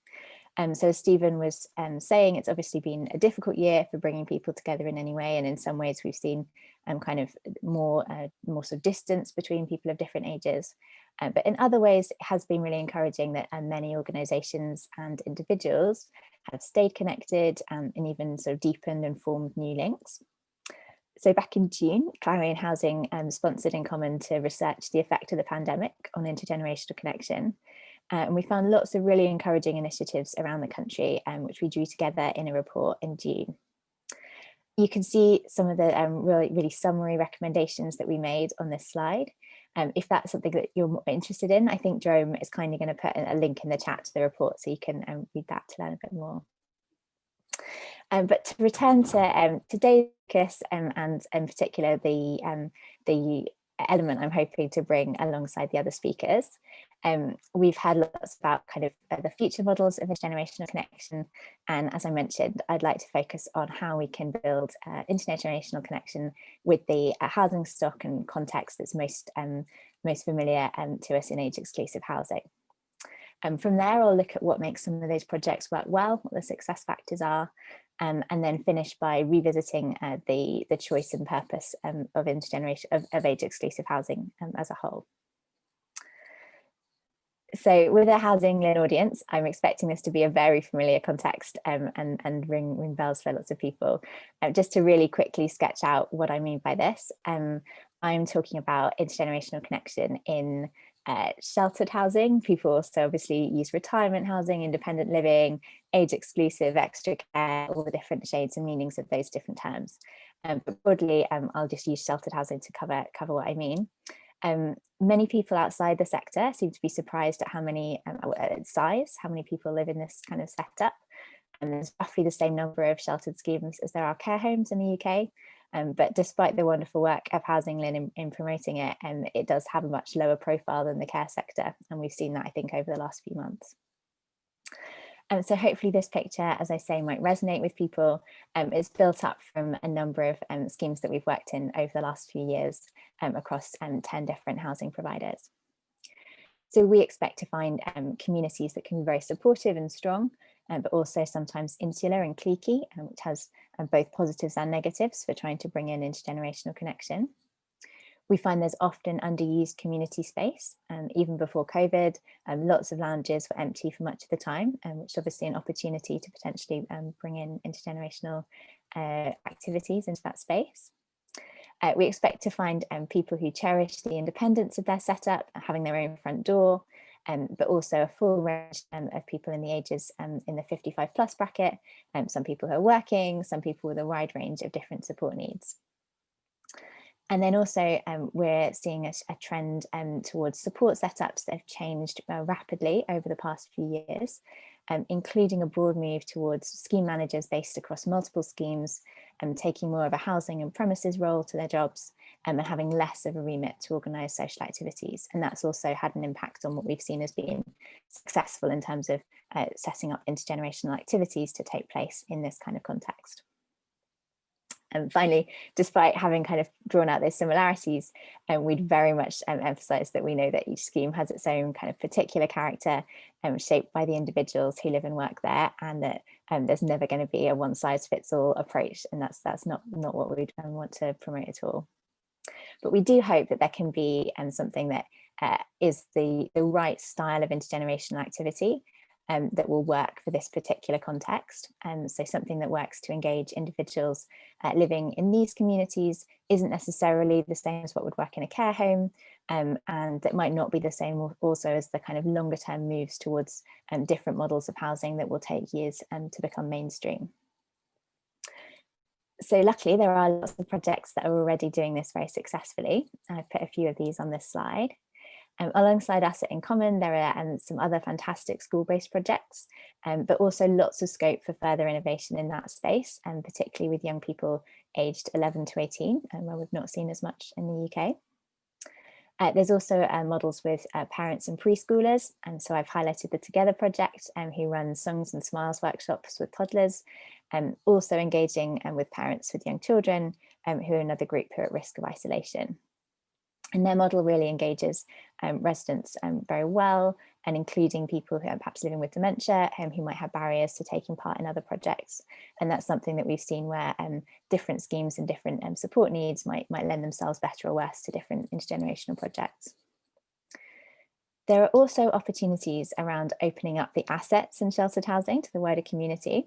So as Stephen was saying, it's obviously been a difficult year for bringing people together in any way, and in some ways we've seen kind of more sort of distance between people of different ages. But in other ways, it has been really encouraging that many organisations and individuals have stayed connected and even sort of deepened and formed new links. So back in June, Climate and Housing sponsored In Common to research the effect of the pandemic on intergenerational connection. And we found lots of really encouraging initiatives around the country, which we drew together in a report in June. You can see some of the really summary recommendations that we made on this slide. If that's something that you're more interested in, I think Jerome is kindly going to put a link in the chat to the report so you can read that to learn a bit more. But to return to today's focus and in particular the element I'm hoping to bring alongside the other speakers. We've had lots about kind of the future models of intergenerational connection, and as I mentioned, I'd like to focus on how we can build intergenerational connection with the housing stock and context that's most familiar to us in age-exclusive housing. From there, I'll look at what makes some of those projects work well, what the success factors are, and then finish by revisiting the choice and purpose of age-exclusive housing as a whole. So with a Housing LIN audience, I'm expecting this to be a very familiar context and ring bells for lots of people. Just to really quickly sketch out what I mean by this, I'm talking about intergenerational connection in sheltered housing. People also obviously use retirement housing, independent living, age exclusive, extra care, all the different shades and meanings of those different terms. But broadly, I'll just use sheltered housing to cover what I mean. Many people outside the sector seem to be surprised at how many how many people live in this kind of setup. And there's roughly the same number of sheltered schemes as there are care homes in the UK. But despite the wonderful work of Housing LIN in promoting it, it does have a much lower profile than the care sector. And we've seen that, I think, over the last few months. So hopefully this picture, as I say, might resonate with people. It's built up from a number of schemes that we've worked in over the last few years across 10 different housing providers. So we expect to find communities that can be very supportive and strong, but also sometimes insular and cliquey, which has both positives and negatives for trying to bring in intergenerational connection. We find there's often underused community space. Even before COVID, lots of lounges were empty for much of the time, which is obviously an opportunity to potentially bring in intergenerational activities into that space. We expect to find people who cherish the independence of their setup, having their own front door, but also a full range of people in the ages in the 55 plus bracket, some people who are working, some people with a wide range of different support needs. And then also we're seeing a trend towards support setups that have changed rapidly over the past few years, including a broad move towards scheme managers based across multiple schemes, taking more of a housing and premises role to their jobs, and having less of a remit to organise social activities. And that's also had an impact on what we've seen as being successful in terms of setting up intergenerational activities to take place in this kind of context. And finally, despite having kind of drawn out those similarities, we'd very much emphasize that we know that each scheme has its own kind of particular character shaped by the individuals who live and work there, and that there's never going to be a one-size-fits-all approach, and that's not what we want to promote at all. But we do hope that there can be something that is the right style of intergenerational activity that will work for this particular context. So something that works to engage individuals living in these communities isn't necessarily the same as what would work in a care home, and that might not be the same also as the kind of longer term moves towards different models of housing that will take years to become mainstream. So luckily there are lots of projects that are already doing this very successfully. I've put a few of these on this slide. Alongside Asset in Common, there are some other fantastic school-based projects, but also lots of scope for further innovation in that space, and particularly with young people aged 11 to 18, where we've not seen as much in the UK. There's also models with parents and preschoolers, and so I've highlighted the Together project, who runs Songs and Smiles workshops with toddlers, also engaging with parents with young children, who are another group who are at risk of isolation. And their model really engages residents very well, and including people who are perhaps living with dementia, who might have barriers to taking part in other projects. And that's something that we've seen where different schemes and different support needs might lend themselves better or worse to different intergenerational projects. There are also opportunities around opening up the assets in sheltered housing to the wider community.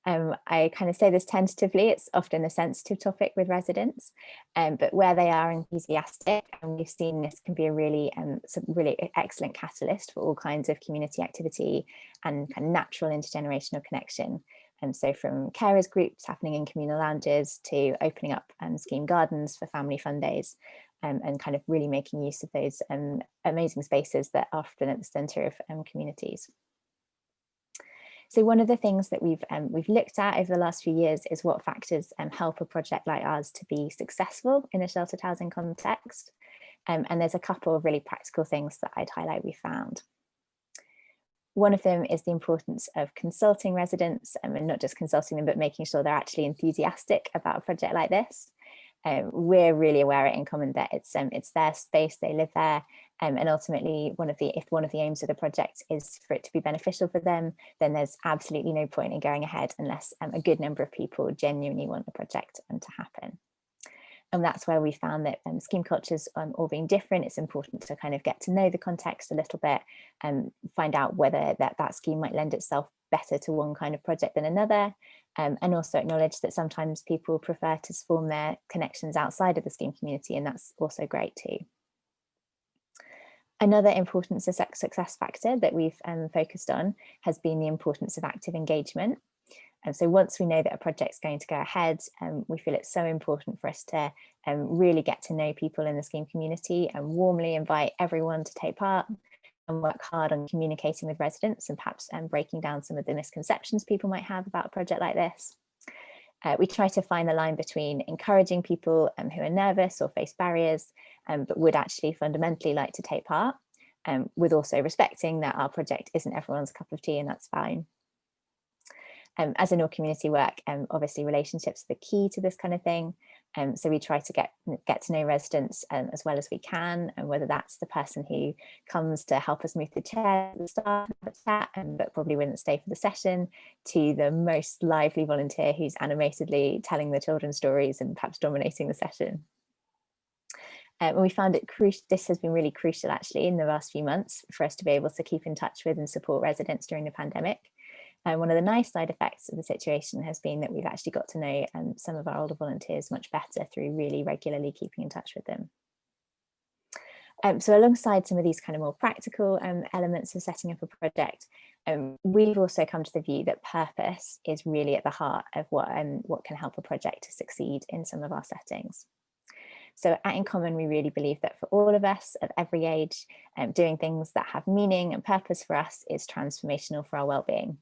I kind of say this tentatively, it's often a sensitive topic with residents, but where they are enthusiastic, and we've seen this can be a really excellent catalyst for all kinds of community activity and kind of natural intergenerational connection. So from carers groups happening in communal lounges to opening up scheme gardens for family fun days, and kind of really making use of those amazing spaces that are often at the centre of communities. So one of the things that we've looked at over the last few years is what factors help a project like ours to be successful in a sheltered housing context. And there's a couple of really practical things that I'd highlight we found. One of them is the importance of consulting residents, and not just consulting them, but making sure they're actually enthusiastic about a project like this. We're really aware at In Common that it's their space, they live there, and ultimately if one of the aims of the project is for it to be beneficial for them, then there's absolutely no point in going ahead unless a good number of people genuinely want the project to happen. And that's where we found that scheme cultures all being different, it's important to kind of get to know the context a little bit and find out whether that scheme might lend itself better to one kind of project than another, and also acknowledge that sometimes people prefer to form their connections outside of the scheme community, and that's also great too. Another important success factor that we've focused on has been the importance of active engagement. And so once we know that a project's going to go ahead, we feel it's so important for us to really get to know people in the scheme community and warmly invite everyone to take part and work hard on communicating with residents and perhaps breaking down some of the misconceptions people might have about a project like this. We try to find the line between encouraging people who are nervous or face barriers, but would actually fundamentally like to take part, with also respecting that our project isn't everyone's cup of tea, and that's fine. As in all community work, obviously relationships are the key to this kind of thing. So we try to get to know residents as well as we can, and whether that's the person who comes to help us move the chair at the start of the chat, but probably wouldn't stay for the session, to the most lively volunteer who's animatedly telling the children stories and perhaps dominating the session. And we found it this has been really crucial actually in the last few months for us to be able to keep in touch with and support residents during the pandemic. And one of the nice side effects of the situation has been that we've actually got to know some of our older volunteers much better through really regularly keeping in touch with them. So alongside some of these kind of more practical elements of setting up a project, we've also come to the view that purpose is really at the heart of what can help a project to succeed in some of our settings. So at In Common, we really believe that for all of us of every age, doing things that have meaning and purpose for us is transformational for our well-being.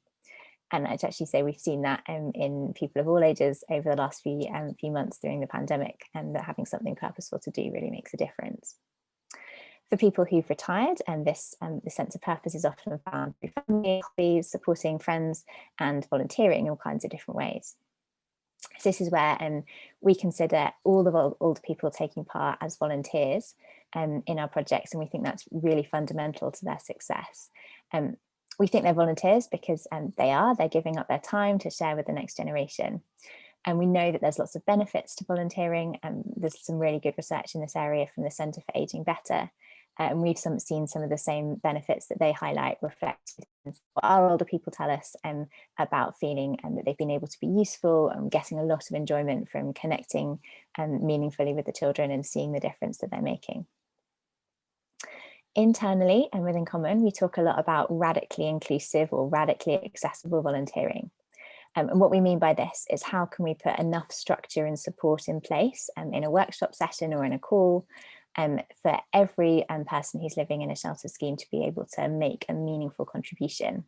And I'd actually say we've seen that in people of all ages over the last few months during the pandemic, and that having something purposeful to do really makes a difference. For people who've retired, and the sense of purpose is often found through family, hobbies, supporting friends, and volunteering in all kinds of different ways. So this is where we consider all the older people taking part as volunteers in our projects, and we think that's really fundamental to their success. We think they're volunteers because they're giving up their time to share with the next generation. And we know that there's lots of benefits to volunteering, and there's some really good research in this area from the Centre for Ageing Better. And we've seen some of the same benefits that they highlight reflected in what our older people tell us about feeling that they've been able to be useful and getting a lot of enjoyment from connecting meaningfully with the children and seeing the difference that they're making. Internally and within Common, we talk a lot about radically inclusive or radically accessible volunteering. And what we mean by this is how can we put enough structure and support in place in a workshop session or in a call for every person who's living in a shelter scheme to be able to make a meaningful contribution.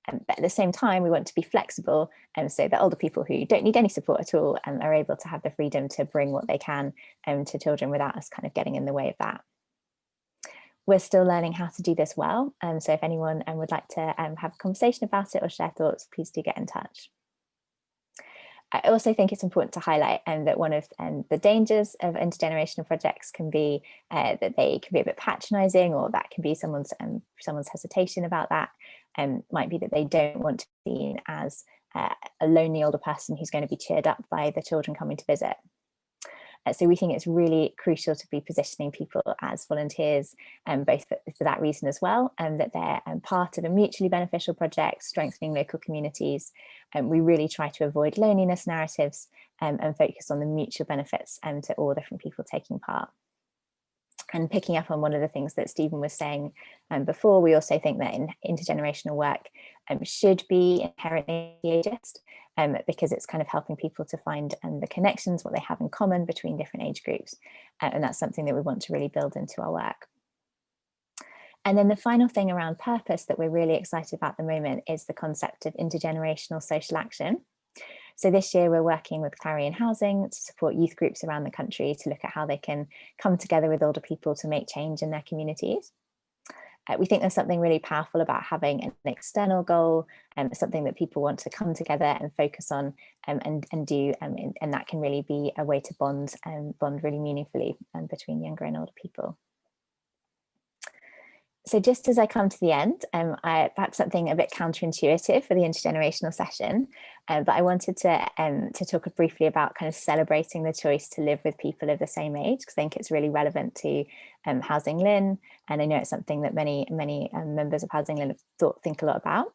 But at the same time, we want to be flexible, so that older people who don't need any support at all are able to have the freedom to bring what they can to children without us kind of getting in the way of that. We're still learning how to do this well, so if anyone would like to have a conversation about it or share thoughts, please do get in touch. I also think it's important to highlight that one of the dangers of intergenerational projects can be that they can be a bit patronising, or that can be someone's hesitation about that. Might be that they don't want to be seen as a lonely older person who's going to be cheered up by the children coming to visit. So we think it's really crucial to be positioning people as volunteers, both for that reason as well, and that they're part of a mutually beneficial project, strengthening local communities. We really try to avoid loneliness narratives and focus on the mutual benefits to all different people taking part. And picking up on one of the things that Stephen was saying before, we also think that intergenerational work should be inherently ageist, because it's kind of helping people to find the connections, what they have in common between different age groups. And that's something that we want to really build into our work. And then the final thing around purpose that we're really excited about at the moment is the concept of intergenerational social action. So this year we're working with Clarion Housing to support youth groups around the country to look at how they can come together with older people to make change in their communities. We think there's something really powerful about having an external goal, something that people want to come together and focus on and do, and that can really be a way to bond really meaningfully between younger and older people. So just as I come to the end, perhaps something a bit counterintuitive for the intergenerational session, but I wanted to talk briefly about kind of celebrating the choice to live with people of the same age, because I think it's really relevant to Housing LIN, and I know it's something that many members of Housing LIN think a lot about.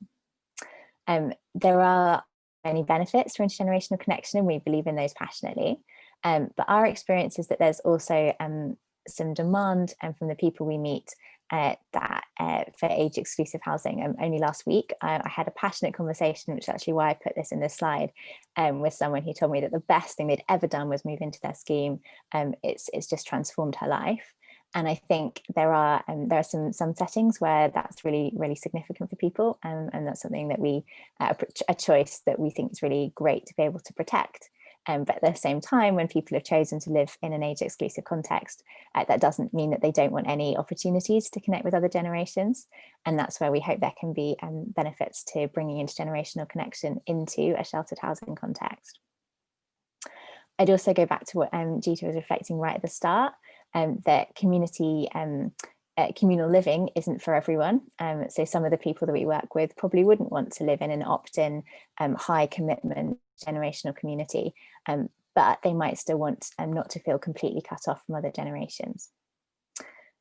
There are many benefits to intergenerational connection, and we believe in those passionately, but our experience is that there's also some demand from the people we meet for age exclusive housing. Only last week I had a passionate conversation, which is actually why I put this in this slide, with someone who told me that the best thing they'd ever done was move into their scheme. It's just transformed her life. And I think there are some settings where that's really significant for people, and that's something that a choice that we think is really great to be able to protect. But at the same time, when people have chosen to live in an age exclusive context, that doesn't mean that they don't want any opportunities to connect with other generations. And that's where we hope there can be benefits to bringing intergenerational connection into a sheltered housing context. I'd also go back to what Gita was reflecting right at the start, that communal living isn't for everyone. So some of the people that we work with probably wouldn't want to live in an opt-in, high commitment generational community, but they might still want not to feel completely cut off from other generations.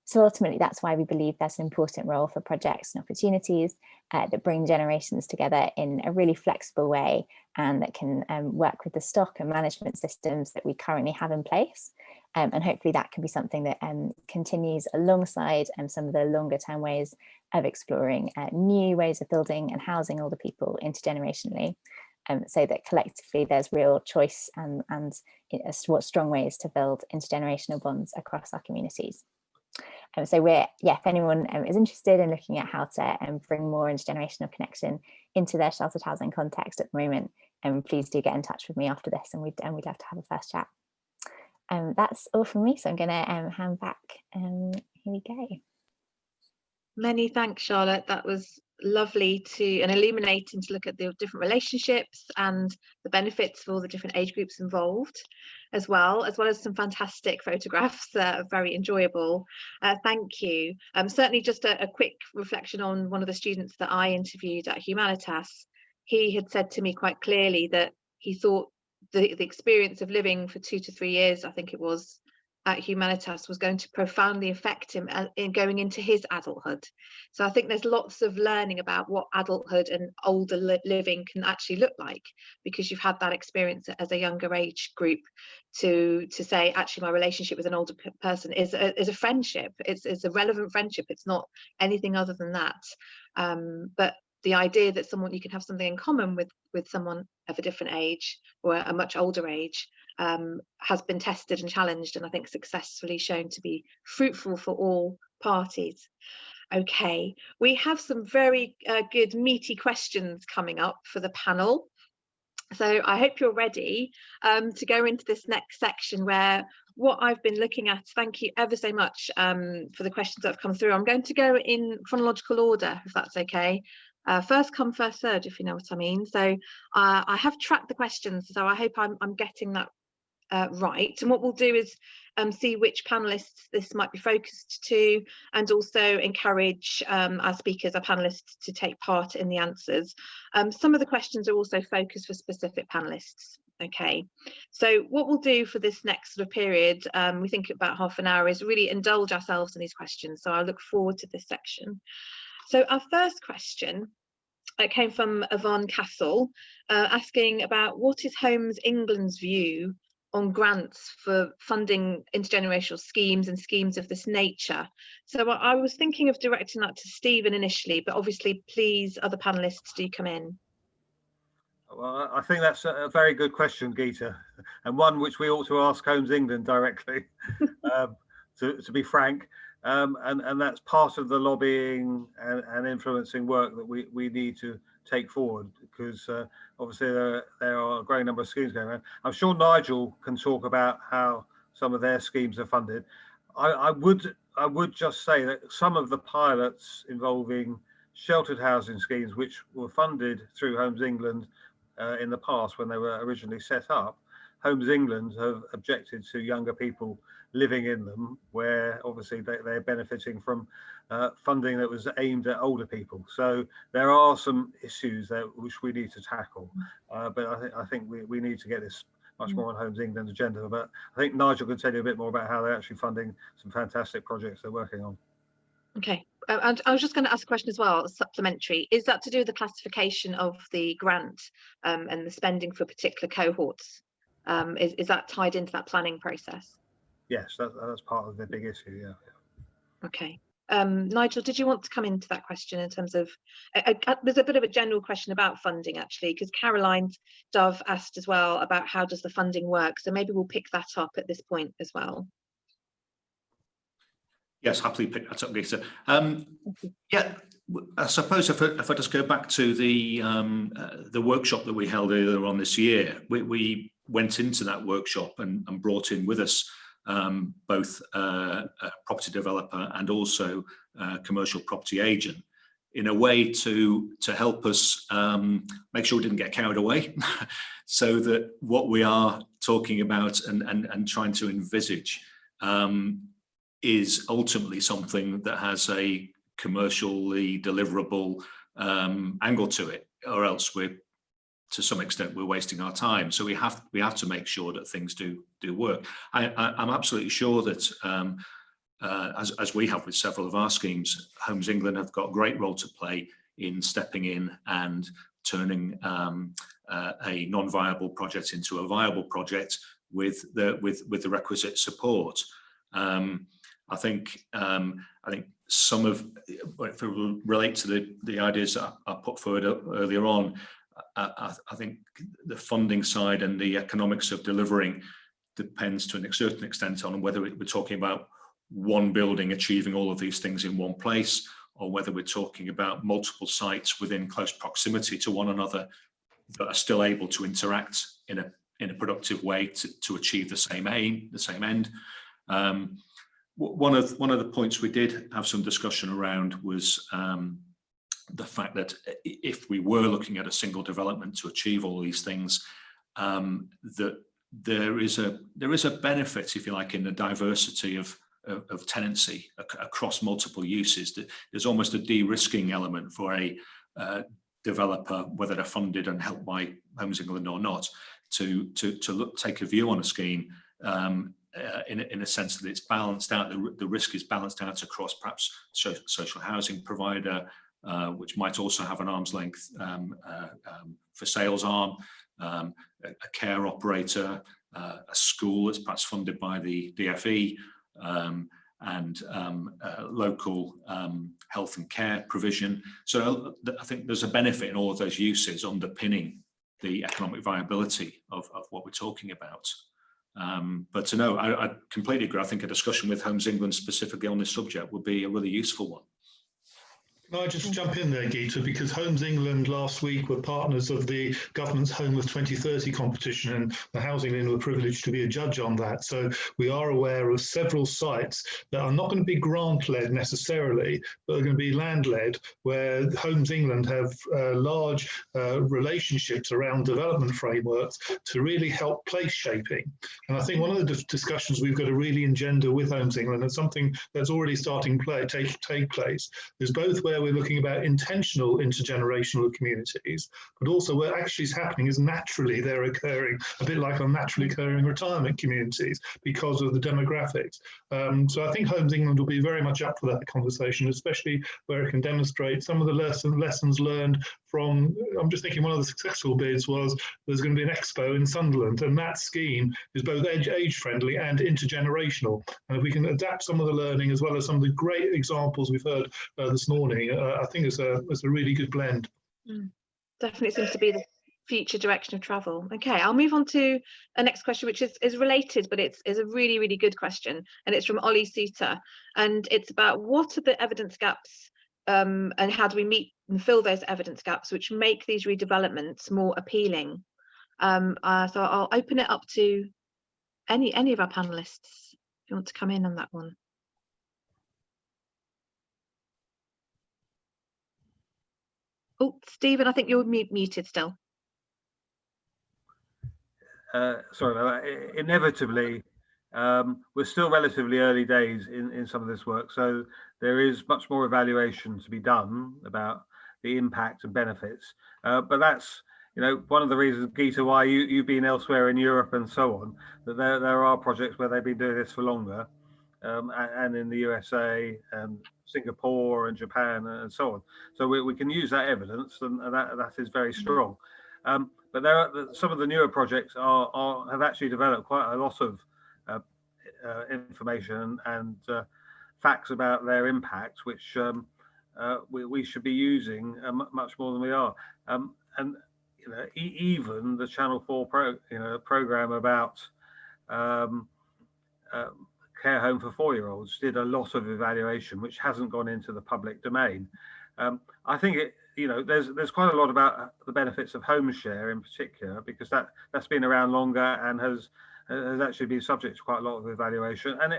So ultimately, that's why we believe there's an important role for projects and opportunities that bring generations together in a really flexible way, and that can work with the stock and management systems that we currently have in place. And hopefully that can be something that continues alongside some of the longer term ways of exploring new ways of building and housing older people intergenerationally, so that collectively there's real choice and strong ways to build intergenerational bonds across our communities. So if anyone is interested in looking at how to bring more intergenerational connection into their sheltered housing context at the moment, please do get in touch with me after this, and we'd love to have a first chat. That's all from me, so I'm going to hand back. Here we go. Many thanks, Charlotte. That was lovely and illuminating to look at the different relationships and the benefits for all the different age groups involved, as well as some fantastic photographs that are very enjoyable. Thank you. Certainly just a quick reflection on one of the students that I interviewed at Humanitas. He had said to me quite clearly that he thought the experience of living for 2 to 3 years, I think it was, at Humanitas was going to profoundly affect him in going into his adulthood. So I think there's lots of learning about what adulthood and older living can actually look like, because you've had that experience as a younger age group to say, actually, my relationship with an older person is a friendship. It's a relevant friendship. It's not anything other than that. But the idea that you can have something in common with someone of a different age or a much older age has been tested and challenged, and I think successfully shown to be fruitful for all parties. Okay, we have some very good meaty questions coming up for the panel. So I hope you're ready to go into this next section, where what I've been looking at, thank you ever so much for the questions that have come through. I'm going to go in chronological order, if that's okay. First come, first served, if you know what I mean. So I have tracked the questions, so I hope I'm getting that right. And what we'll do is see which panelists this might be focused to, and also encourage our speakers, our panelists, to take part in the answers. Some of the questions are also focused for specific panelists. Okay, so what we'll do for this next sort of period, we think about half an hour, is really indulge ourselves in these questions. So I look forward to this section. So our first question came from Yvonne Castle, asking about what is Homes England's view on grants for funding intergenerational schemes and schemes of this nature. So I was thinking of directing that to Stephen initially, but obviously please other panelists do come in. Well, I think that's a very good question, Geeta, and one which we ought to ask Homes England directly, to be frank. And that's part of the lobbying and influencing work that we need to take forward, because obviously there are a growing number of schemes going around. I'm sure Nigel can talk about how some of their schemes are funded. I would just say that some of the pilots involving sheltered housing schemes, which were funded through Homes England in the past when they were originally set up, Homes England have objected to younger people living in them, where obviously they're benefiting from funding that was aimed at older people. So there are some issues there which we need to tackle, but I think we need to get this much more on Homes England's agenda. But I think Nigel can tell you a bit more about how they're actually funding some fantastic projects they're working on. Okay. And I was just going to ask a question as well, supplementary. Is that to do with the classification of the grant and the spending for particular cohorts? Is that tied into that planning process? Yes, that's part of the big issue, yeah. Okay. Nigel, did you want to come into that question in terms of, there's a bit of a general question about funding actually, because Caroline Dove asked as well about how does the funding work? So maybe we'll pick that up at this point as well. Yes, happily pick that up, Lisa. Yeah, I suppose if I just go back to the workshop that we held earlier on this year, we went into that workshop and brought in with us both a property developer and also a commercial property agent, in a way to help us make sure we didn't get carried away, so that what we are talking about and trying to envisage is ultimately something that has a commercially deliverable angle to it, or else to some extent we're wasting our time. So we have to make sure that things do work. I'm absolutely sure that as we have with several of our schemes, Homes England have got a great role to play in stepping in and turning a non-viable project into a viable project with the requisite support. I think some of, if it relates to the ideas that I put forward earlier on, I think the funding side and the economics of delivering depends to a certain extent on whether we're talking about one building achieving all of these things in one place, or whether we're talking about multiple sites within close proximity to one another that are still able to interact in a productive way to achieve the same aim, the same end. One of the points we did have some discussion around was the fact that if we were looking at a single development to achieve all these things, that there is a benefit, if you like, in the diversity of tenancy across multiple uses. There's almost a de-risking element for a developer, whether they're funded and helped by Homes England or not, to take a view on a scheme in a sense that it's balanced out. The risk is balanced out across perhaps social housing provider, which might also have an arm's length for sales arm, a care operator, a school that's perhaps funded by the DFE, and local health and care provision. So I think there's a benefit in all of those uses underpinning the economic viability of what we're talking about. But to know, I completely agree. I think a discussion with Homes England specifically on this subject would be a really useful one. Can I just jump in there, Geeta, because Homes England last week were partners of the government's Home of 2030 competition, and the Housing LIN were privileged to be a judge on that. So we are aware of several sites that are not going to be grant-led necessarily, but are going to be land-led, where Homes England have large relationships around development frameworks to really help place shaping. And I think one of the discussions we've got to really engender with Homes England, and something that's already starting to take place, is both where where we're looking about intentional intergenerational communities, but also where actually is happening is naturally they're occurring, a bit like on naturally occurring retirement communities because of the demographics. So I think Homes England will be very much up for that conversation, especially where it can demonstrate some of the lessons learned from, I'm just thinking one of the successful bids was there's going to be an expo in Sunderland, and that scheme is both age friendly and intergenerational. And if we can adapt some of the learning as well as some of the great examples we've heard this morning, I think it's a really good blend. Definitely seems to be the future direction of travel. Okay, I'll move on to a next question, which is related, but it's a really, really good question. And it's from Ollie Suter. And it's about what are the evidence gaps and how do we meet and fill those evidence gaps, which make these redevelopments more appealing. So I'll open it up to any of our panelists if you want to come in on that one. Oh, Stephen, I think you're muted still. Sorry about that. Inevitably, we're still relatively early days in some of this work, so there is much more evaluation to be done about the impact and benefits. But that's, you know, one of the reasons, Geeta, why you've been elsewhere in Europe and so on, that there are projects where they've been doing this for longer, and in the USA and Singapore and Japan and so on. So we can use that evidence, and that is very strong. But there are some of the newer projects have actually developed quite a lot of information and facts about their impact, which we should be using much more than we are. And you know, even the Channel 4 program about care home for 4-year-olds did a lot of evaluation, which hasn't gone into the public domain. I think there's quite a lot about the benefits of home share in particular, because that's been around longer and has actually been subject to quite a lot of evaluation, and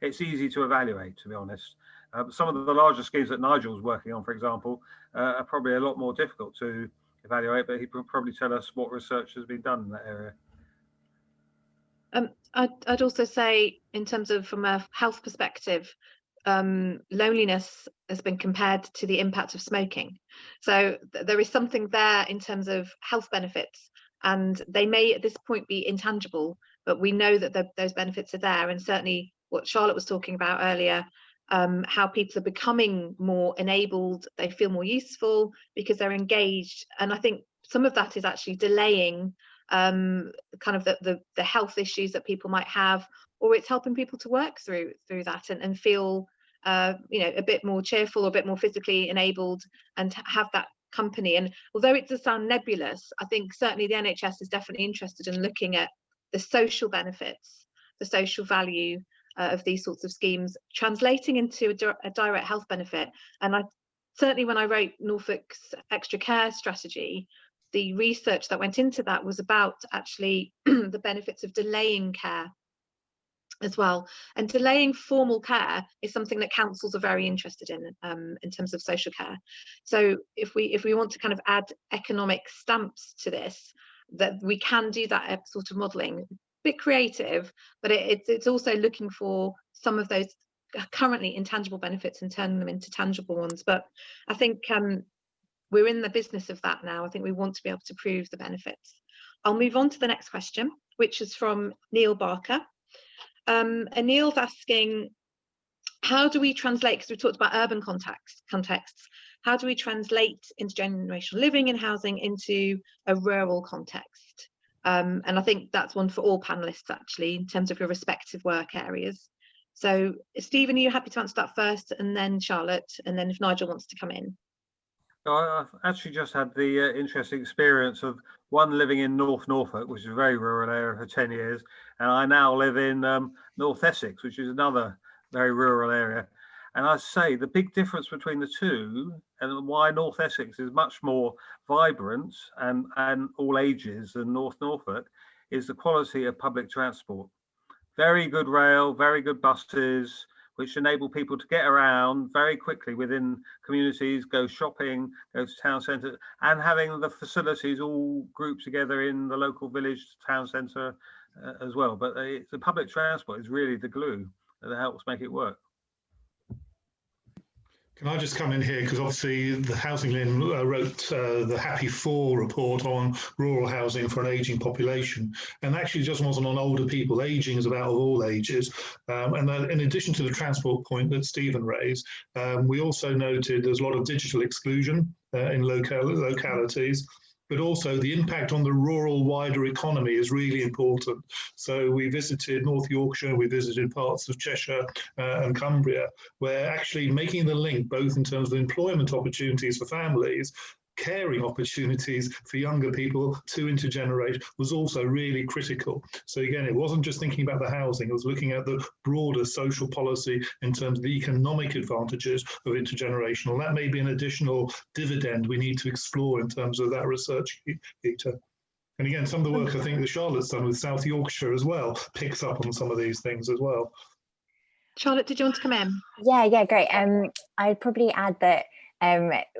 it's easy to evaluate, to be honest. Some of the larger schemes that Nigel's working on, for example, are probably a lot more difficult to evaluate, but he can probably tell us what research has been done in that area. I'd also say, in terms of from a health perspective, loneliness has been compared to the impact of smoking. So there is something there in terms of health benefits, and they may at this point be intangible, but we know that those benefits are there. And certainly what Charlotte was talking about earlier, how people are becoming more enabled, they feel more useful because they're engaged. And I think some of that is actually delaying kind of the health issues that people might have, or it's helping people to work through that and feel a bit more cheerful or a bit more physically enabled and have that company. And although it does sound nebulous, I think certainly the NHS is definitely interested in looking at the social benefits, the social value of these sorts of schemes translating into a direct health benefit. And certainly when I wrote Norfolk's extra care strategy, the research that went into that was about actually the benefits of delaying care as well. And delaying formal care is something that councils are very interested in terms of social care. So if we want to kind of add economic stamps to this, that we can do that sort of modelling. A bit creative, but it's also looking for some of those currently intangible benefits and turning them into tangible ones. But I think we're in the business of that now. I think we want to be able to prove the benefits. I'll move on to the next question, which is from Neil Barker. And Neil's asking, how do we translate, because we talked about urban contexts, how do we translate intergenerational living and housing into a rural context? And I think that's one for all panelists, actually, in terms of your respective work areas. So Stephen, are you happy to answer that first, and then Charlotte, and then if Nigel wants to come in? I've actually just had the interesting experience of living in North Norfolk, which is a very rural area, for 10 years, and I now live in North Essex, which is another very rural area. And I say the big difference between the two, and why North Essex is much more vibrant and all ages than North Norfolk, is the quality of public transport. Very good rail, very good buses, which enable people to get around very quickly within communities, go shopping, go to town centre, and having the facilities all grouped together in the local village town centre as well. But the public transport is really the glue that helps make it work. Can I just come in here, because obviously the Housing LIN wrote the Happy 4 report on rural housing for an ageing population, and actually just wasn't on older people. Ageing is about all ages, and in addition to the transport point that Stephen raised, we also noted there's a lot of digital exclusion in localities, but also the impact on the rural wider economy is really important. So we visited North Yorkshire, we visited parts of Cheshire and Cumbria, where actually making the link both in terms of employment opportunities for families, caring opportunities for younger people to intergeneration was also really critical. So again, it wasn't just thinking about the housing, it was looking at the broader social policy in terms of the economic advantages of intergenerational. That may be an additional dividend we need to explore in terms of that research, Peter. And again, some of the work I think that Charlotte's done with South Yorkshire as well picks up on some of these things as well. Charlotte, did you want to come in? Yeah, great. I'd probably add that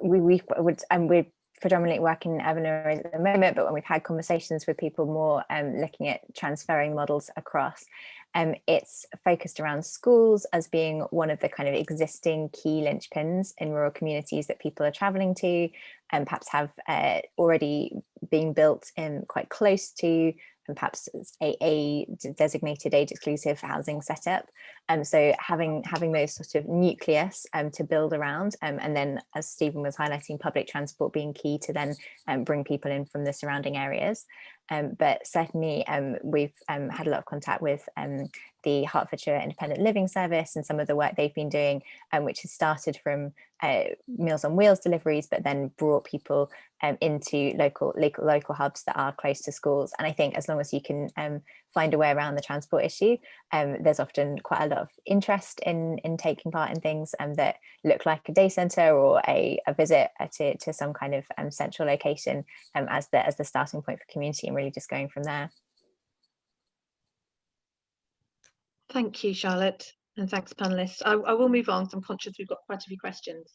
we're predominantly working in urban areas at the moment, but when we've had conversations with people more looking at transferring models across, it's focused around schools as being one of the kind of existing key linchpins in rural communities that people are travelling to and perhaps have already been built in quite close to, and perhaps a designated age exclusive housing setup. So having those sort of nucleus to build around, and then, as Stephen was highlighting, public transport being key to then bring people in from the surrounding areas. But certainly we've had a lot of contact with the Hertfordshire Independent Living Service and some of the work they've been doing, which has started from Meals on Wheels deliveries, but then brought people into local hubs that are close to schools. And I think as long as you can find a way around the transport issue, there's often quite a lot of interest in taking part in things that look like a day centre or a visit to some kind of central location as the starting point for community, and really just going from there. Thank you, Charlotte, and thanks, panellists. I will move on, because I'm conscious we've got quite a few questions.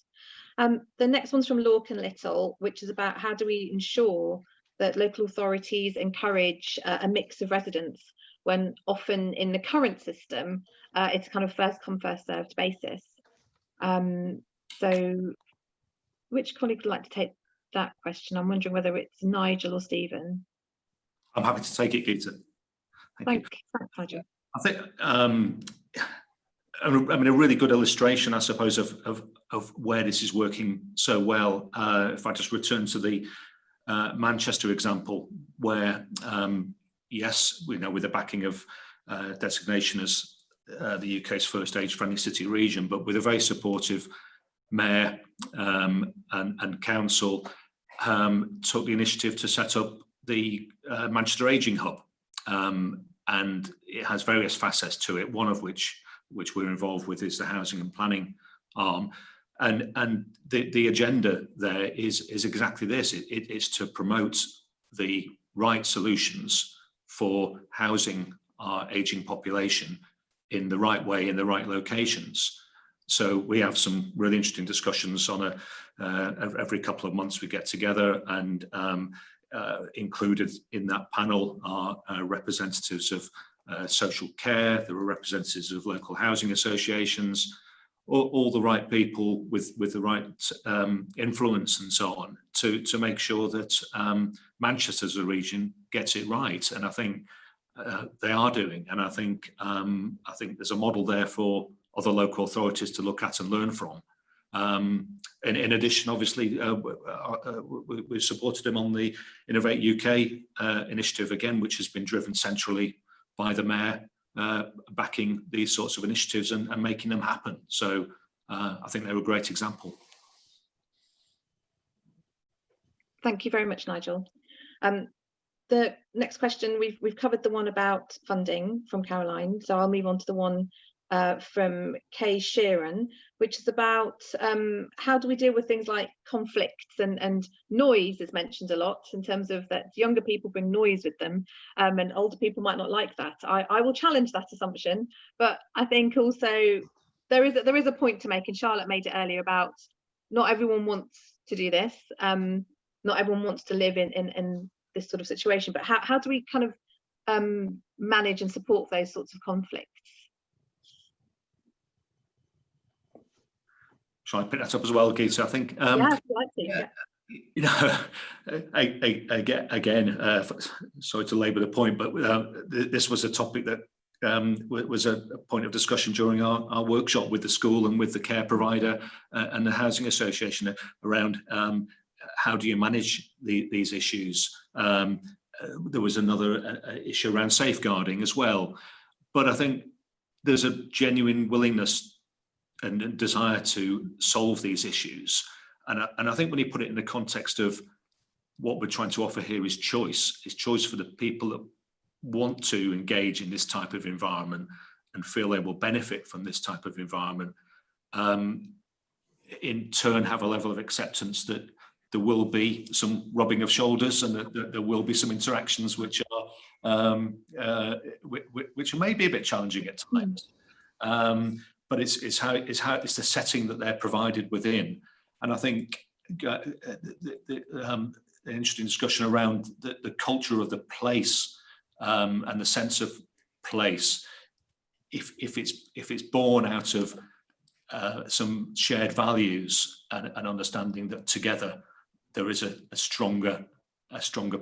The next one's from Lorcan and Little, which is about how do we ensure that local authorities encourage a mix of residents when often in the current system it's kind of first come first served basis. So which colleague would like to take that question? I'm wondering whether it's Nigel or Stephen. I'm happy to take it, Gita. Thank you. Thanks, Nigel. I think I mean a really good illustration, I suppose, of where this is working so well. If I just return to the Manchester example, where yes, we know with the backing of designation as the UK's first age-friendly city region, but with a very supportive mayor and council, took the initiative to set up the Manchester Ageing Hub. And it has various facets to it, one of which we're involved with is the housing and planning arm. And the agenda there is exactly this. It's to promote the right solutions for housing our ageing population in the right way, in the right locations. So we have some really interesting discussions on every couple of months we get together, and included in that panel are representatives of social care, there are representatives of local housing associations, all the right people with the right influence and so on to make sure that Manchester as a region gets it right. And I think they are doing, and I think there's a model there for other local authorities to look at and learn from. And in addition, obviously, we supported them on the Innovate UK initiative again, which has been driven centrally by the mayor, backing these sorts of initiatives and making them happen. So I think they're a great example. Thank you very much, Nigel. The next question, we've covered the one about funding from Caroline, so I'll move on to the one from Kay Sheeran, which is about how do we deal with things like conflicts and noise is mentioned a lot, in terms of that younger people bring noise with them, and older people might not like that. I will challenge that assumption, but I think also there is a point to make, and Charlotte made it earlier, about not everyone wants to do this, not everyone wants to live in this sort of situation, but how do we kind of manage and support those sorts of conflicts? try and pick that up as well, Geeta. I think. You know, again, sorry to labour the point, but this was a topic that was a point of discussion during our workshop with the school and with the care provider and the housing association around how do you manage these issues. There was another issue around safeguarding as well, but I think there's a genuine willingness and desire to solve these issues. And I think when you put it in the context of what we're trying to offer here is choice for the people that want to engage in this type of environment and feel they will benefit from this type of environment, in turn have a level of acceptance that there will be some rubbing of shoulders and that there will be some interactions which may be a bit challenging at times. But it's the setting that they're provided within. And I think an interesting discussion around the culture of the place and the sense of place, if it's born out of some shared values and understanding that together there is a stronger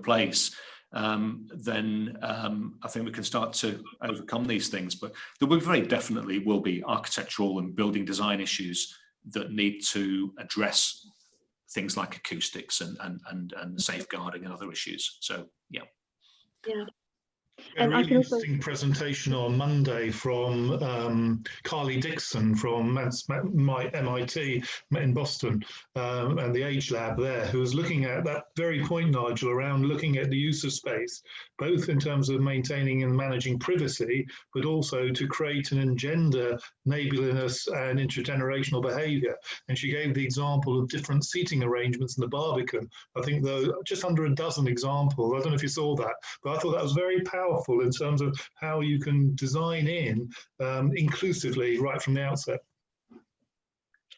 place, then I think we can start to overcome these things. But there will very definitely will be architectural and building design issues that need to address things like acoustics and safeguarding and other issues. So yeah. A really interesting presentation on Monday from Carly Dixon from MIT in Boston and the Age Lab there, who was looking at that very point, Nigel, around looking at the use of space, both in terms of maintaining and managing privacy, but also to create and engender neighbourliness and intergenerational behaviour. And she gave the example of different seating arrangements in the Barbican. I think just under a dozen examples. I don't know if you saw that, but I thought that was very powerful in terms of how you can design in inclusively right from the outset.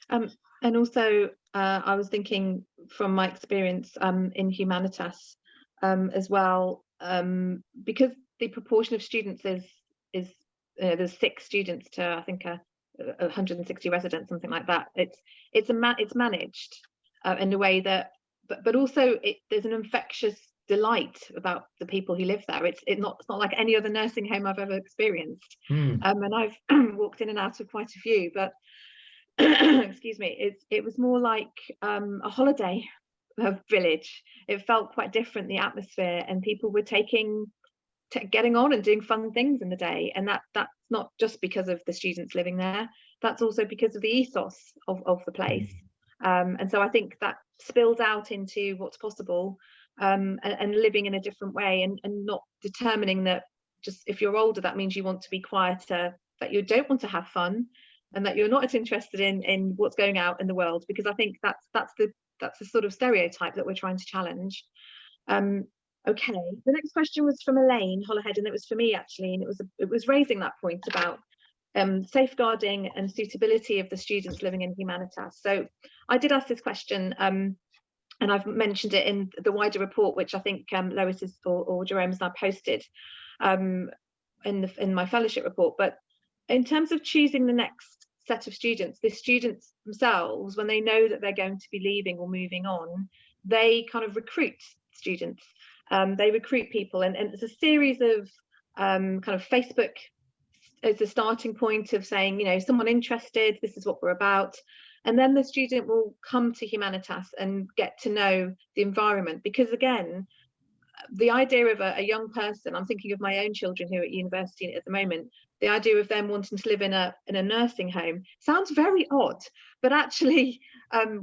And also, I was thinking from my experience in Humanitas as well, because the proportion of students is there's 6 students to I think 160 residents, something like that. It's managed in a way that, but also there's an infectious delight about the people who live there. It's not like any other nursing home I've ever experienced. And I've walked in and out of quite a few, but excuse me, it was more like a holiday village. It felt quite different, the atmosphere, and people were getting on and doing fun things in the day. And that's not just because of the students living there, that's also because of the ethos of the place. And so I think that spills out into what's possible, and living in a different way, and not determining that just if you're older that means you want to be quieter, that you don't want to have fun, and that you're not as interested in what's going out in the world, because I think that's the sort of stereotype that we're trying to challenge. Okay, the next question was from Elaine Hollahead, and it was for me actually, and it was raising that point about safeguarding and suitability of the students living in Humanitas. So I did ask this question, and I've mentioned it in the wider report, which I think Lois or Jerome has now posted in my fellowship report. But in terms of choosing the next set of students, the students themselves, when they know that they're going to be leaving or moving on, they kind of recruit students. They recruit people, and it's a series of kind of Facebook as a starting point of saying, someone interested, this is what we're about. And then the student will come to Humanitas and get to know the environment, because again, the idea of a young person, I'm thinking of my own children who are at university at the moment, the idea of them wanting to live in a nursing home sounds very odd, but actually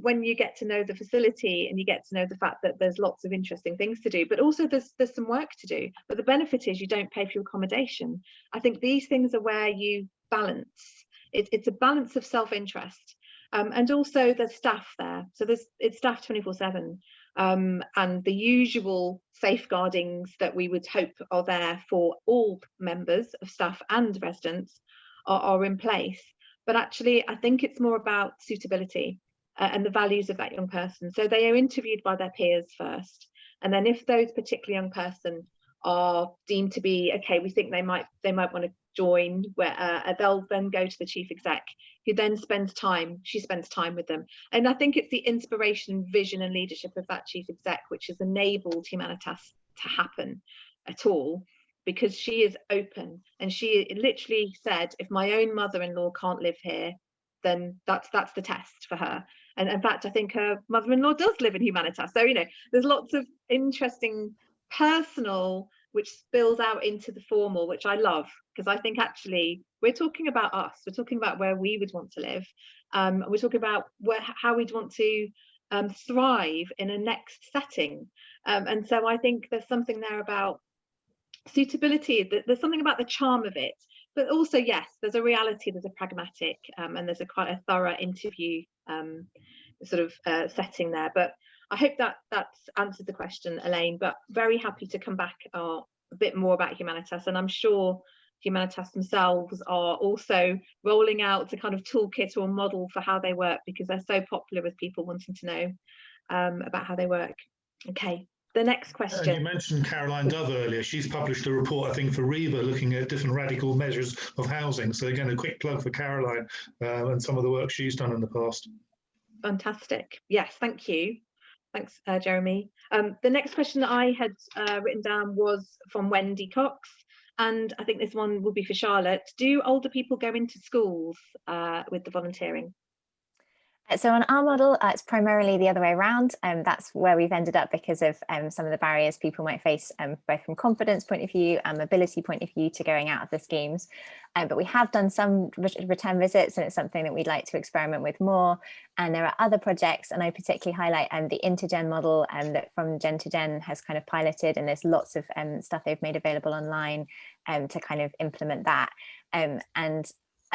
when you get to know the facility and you get to know the fact that there's lots of interesting things to do, but also there's some work to do, but the benefit is you don't pay for your accommodation. I think these things are where you balance. It's a balance of self-interest. And also there's staff there, so it's staffed 24/7, and the usual safeguardings that we would hope are there for all members of staff and residents are in place. But actually I think it's more about suitability and the values of that young person. So they are interviewed by their peers first, and then if those particular young person are deemed to be okay, we think they might want to join, where they'll then go to the chief exec, who then spends time with them. And I think it's the inspiration, vision and leadership of that chief exec which has enabled Humanitas to happen at all, because she is open, and she literally said, if my own mother-in-law can't live here, then that's the test for her. And in fact, I think her mother-in-law does live in Humanitas. So, you know, there's lots of interesting personal which spills out into the formal, which I love, because I think actually we're talking about us. We're talking about where we would want to live. We're talking about how we'd want to thrive in a next setting. And so I think there's something there about suitability, there's something about the charm of it, but also, yes, there's a reality, there's a pragmatic, and there's quite a thorough interview setting there. But I hope that's answered the question, Elaine, but very happy to come back a bit more about Humanitas, and I'm sure Humanitas themselves are also rolling out a kind of toolkit or model for how they work, because they're so popular with people wanting to know about how they work. Okay, the next question. You mentioned Caroline Dove earlier. She's published a report, I think, for REVA, looking at different radical measures of housing. So again, a quick plug for Caroline and some of the work she's done in the past. Fantastic. Yes, thank you. Thanks, Jeremy. The next question that I had written down was from Wendy Cox, and I think this one will be for Charlotte. Do older people go into schools with the volunteering? So on our model, it's primarily the other way around. That's where we've ended up because of some of the barriers people might face, both from confidence point of view and mobility point of view to going out of the schemes. But we have done some return visits, and it's something that we'd like to experiment with more. And there are other projects, and I particularly highlight the Intergen model that From Gen to Gen has kind of piloted, and there's lots of stuff they've made available online to kind of implement that.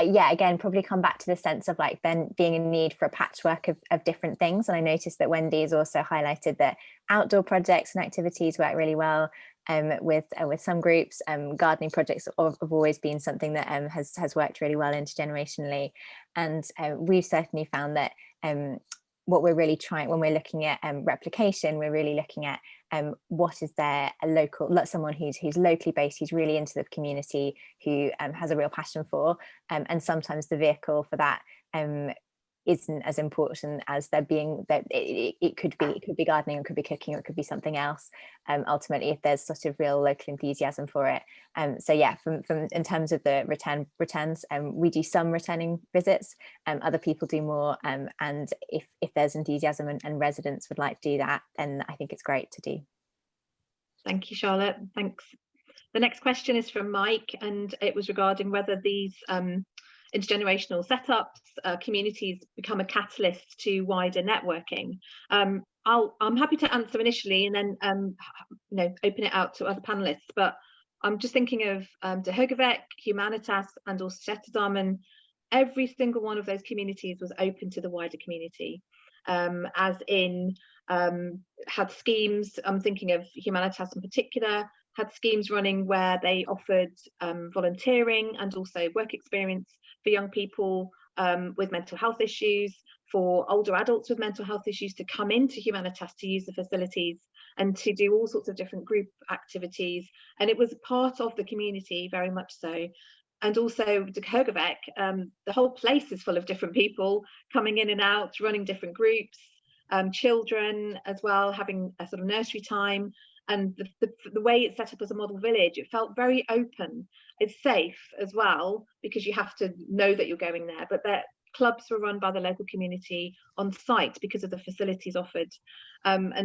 Yeah, again, probably come back to the sense of like then being a need for a patchwork of different things. And I noticed that Wendy has also highlighted that outdoor projects and activities work really well with some groups. Gardening projects have always been something that has worked really well intergenerationally. And we've certainly found that what we're really trying when we're looking at replication, we're really looking at what is there a local, someone who's locally based, who's really into the community, who has a real passion for, and sometimes the vehicle for that isn't as important as there being that it could be gardening, it could be cooking, or it could be something else. Ultimately, if there's sort of real local enthusiasm for it. So yeah, from in terms of the returns, we do some returning visits. Other people do more. And if there's enthusiasm and residents would like to do that, then I think it's great to do. Thank you, Charlotte. Thanks. The next question is from Mike, and it was regarding whether these intergenerational setups, communities become a catalyst to wider networking. I'm happy to answer initially and then open it out to other panelists, but I'm just thinking of De Heugerweg, Humanitas, and also Zetterdamen. Every single one of those communities was open to the wider community, as in had schemes. I'm thinking of Humanitas in particular, had schemes running where they offered volunteering and also work experience for young people with mental health issues, for older adults with mental health issues to come into Humanitas to use the facilities and to do all sorts of different group activities. And it was part of the community, very much so. And also De Heugerweg, the whole place is full of different people coming in and out, running different groups, children as well, having a sort of nursery time. And the way it's set up as a model village, it felt very open. It's safe as well, because you have to know that you're going there, but their clubs were run by the local community on site because of the facilities offered. And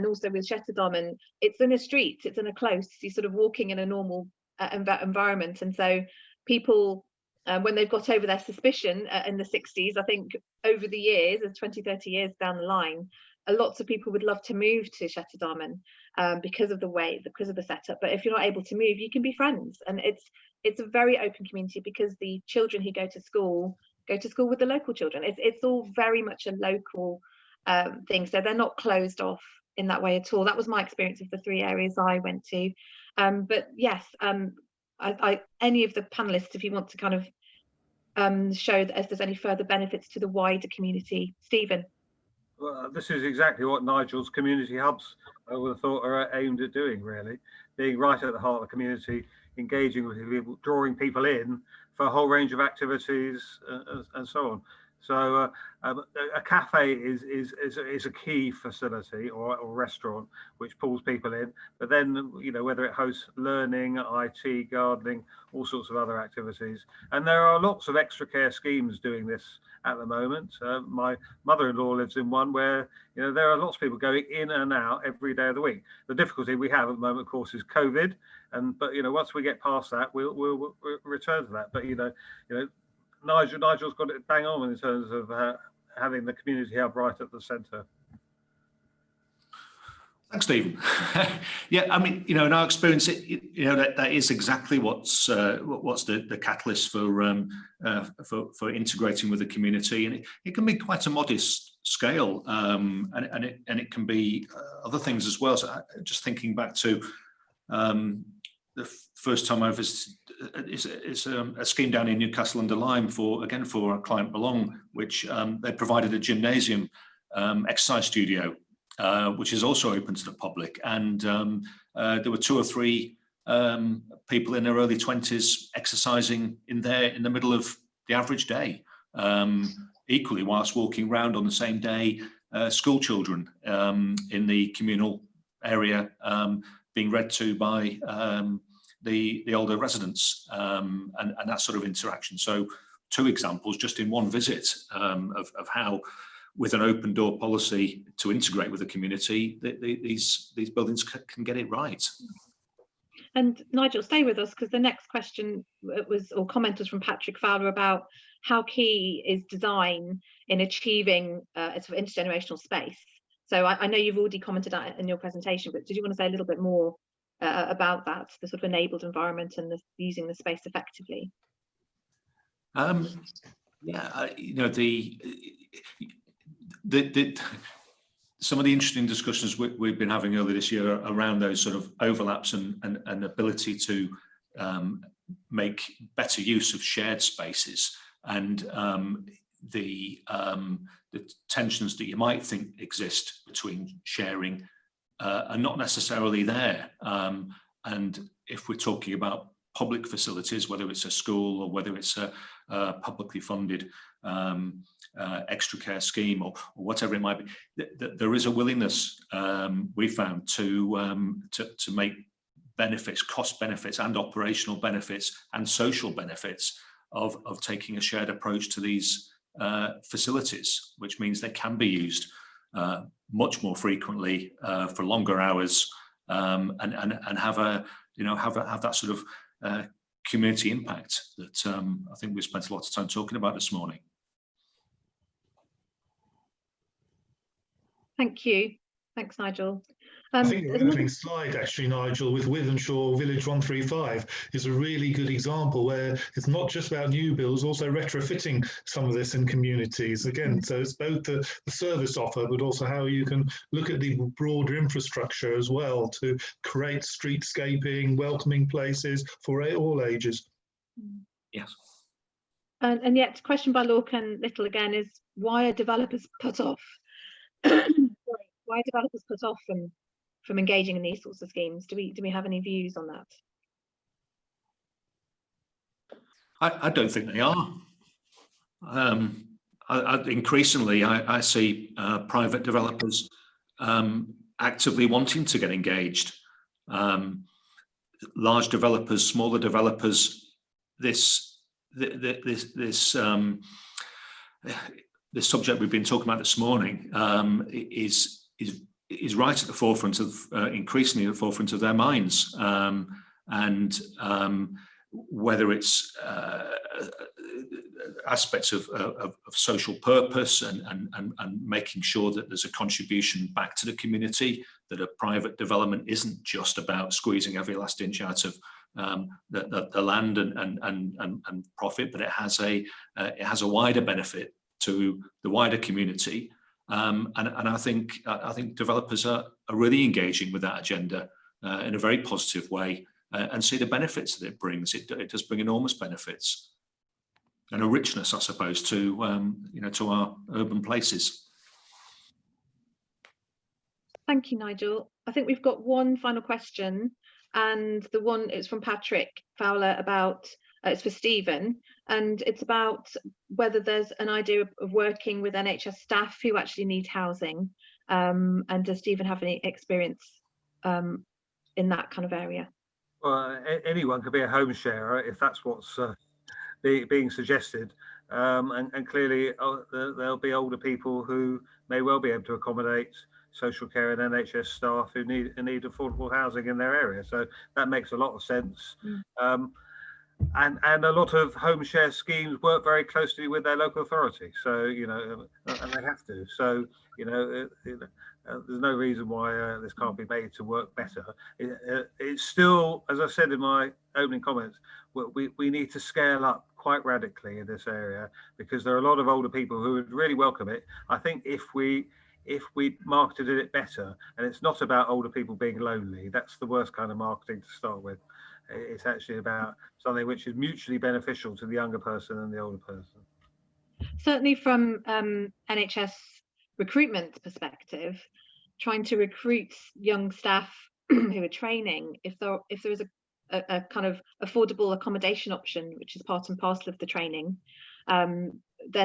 also with Zetterdamen, it's in a street, it's in a close, you're sort of walking in a normal environment. And so people, when they've got over their suspicion in the 60s, I think over the years, 20, 30 years down the line, lots of people would love to move to Zetterdamen because of the setup. But if you're not able to move, you can be friends. And it's a very open community, because the children who go to school with the local children. It's all very much a local thing. So they're not closed off in that way at all. That was my experience of the 3 areas I went to. But yes, any of the panelists, if you want to kind of show that if there's any further benefits to the wider community. Stephen. Well, this is exactly what Nigel's community hubs, I would have thought, are aimed at doing, really, being right at the heart of the community, engaging with people, drawing people in for a whole range of activities and so on. So a cafe is a key facility or restaurant which pulls people in, but then, you know, whether it hosts learning, IT, gardening, all sorts of other activities. And there are lots of extra care schemes doing this at the moment. My mother-in-law lives in one where, you know, there are lots of people going in and out every day of the week. The difficulty we have at the moment, of course, is COVID. But you know, once we get past that, we'll return to that. But you know, Nigel's got it bang on in terms of having the community hub right at the centre. Thanks, Stephen. Yeah, I mean, you know, in our experience, you know, that is exactly what's the catalyst for integrating with the community, and it can be quite a modest scale, and it can be other things as well. So just thinking back to the first time I visited, it's a scheme down in Newcastle under Lyme for our client Belong, which they provided a gymnasium exercise studio, which is also open to the public. And there were 2 or 3 people in their early 20s exercising in there in the middle of the average day. Equally, whilst walking around on the same day, school children in the communal area being read to by the older residents, and that sort of interaction. So 2 examples just in one visit of how, with an open door policy to integrate with the community, these buildings can get it right. And Nigel, stay with us, because the next question comment was from Patrick Fowler about how key is design in achieving a sort of intergenerational space. So I know you've already commented on it in your presentation, but did you want to say a little bit more about that, the sort of enabled environment and using the space effectively? Yeah, you know, some of the interesting discussions we've been having earlier this year around those sort of overlaps and ability to make better use of shared spaces, and the tensions that you might think exist between sharing are not necessarily there. And if we're talking about public facilities, whether it's a school or whether it's a publicly funded extra care scheme or whatever it might be, there is a willingness, we found, to make benefits, cost benefits and operational benefits and social benefits of taking a shared approach to these facilities, which means they can be used much more frequently for longer hours, and have that sort of community impact that I think we spent a lot of time talking about this morning. Thank you. Thanks, Nigel. I think your opening slide, actually, Nigel, with Withenshaw Village 135 is a really good example where it's not just about new builds, also retrofitting some of this in communities. Again, so it's both the service offer, but also how you can look at the broader infrastructure as well to create streetscaping, welcoming places for all ages. Yes. And yet, question by Lorcan Little again is, why are developers put off? Why are developers put off from engaging in these sorts of schemes? Do we have any views on that? I don't think they are. Increasingly, I see private developers actively wanting to get engaged. Large developers, smaller developers. This subject we've been talking about this morning is right at the forefront of, increasingly at the forefront of their minds, and whether it's aspects of social purpose and making sure that there's a contribution back to the community, that a private development isn't just about squeezing every last inch out of the land and profit, but it has a wider benefit to the wider community, and I think developers are really engaging with that agenda in a very positive way, and see the benefits that it brings. It does bring enormous benefits and a richness, I suppose, to to our urban places. Thank you, Nigel. I think we've got one final question and the one is from Patrick Fowler about it's for Stephen, and it's about whether there's an idea of working with NHS staff who actually need housing, and does Stephen have any experience in that kind of area? Well, anyone could be a home sharer if that's what's being suggested, and clearly there'll be older people who may well be able to accommodate social care and NHS staff who need affordable housing in their area. So that makes a lot of sense. And a lot of home share schemes work very closely with their local authority. So, you know, and they have to. So, you know, there's no reason why this can't be made to work better. It's still, as I said in my opening comments, we need to scale up quite radically in this area, because there are a lot of older people who would really welcome it. I think if we marketed it better, and it's not about older people being lonely, that's the worst kind of marketing to start with. It's actually about something which is mutually beneficial to the younger person and the older person. Certainly from NHS recruitment perspective, trying to recruit young staff who are training, if there is a kind of affordable accommodation option, which is part and parcel of the training, then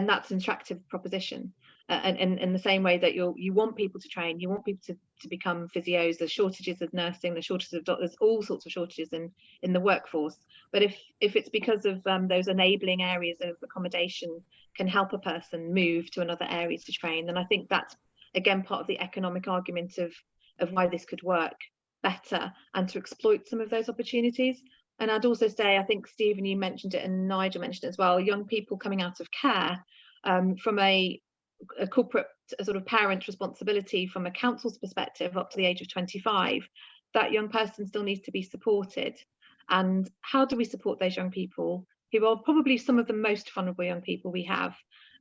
that's an attractive proposition. And in the same way that you want people to train, you want people to become physios. There's shortages of nursing, there's shortages of doctors, all sorts of shortages in the workforce. But if it's because of those enabling areas of accommodation can help a person move to another area to train, then I think that's again part of the economic argument of why this could work better and to exploit some of those opportunities. And I'd also say, I think Stephen, you mentioned it and Nigel mentioned it as well, young people coming out of care from a corporate sort of parent responsibility from a council's perspective up to the age of 25, that young person still needs to be supported. And how do we support those young people who are probably some of the most vulnerable young people we have?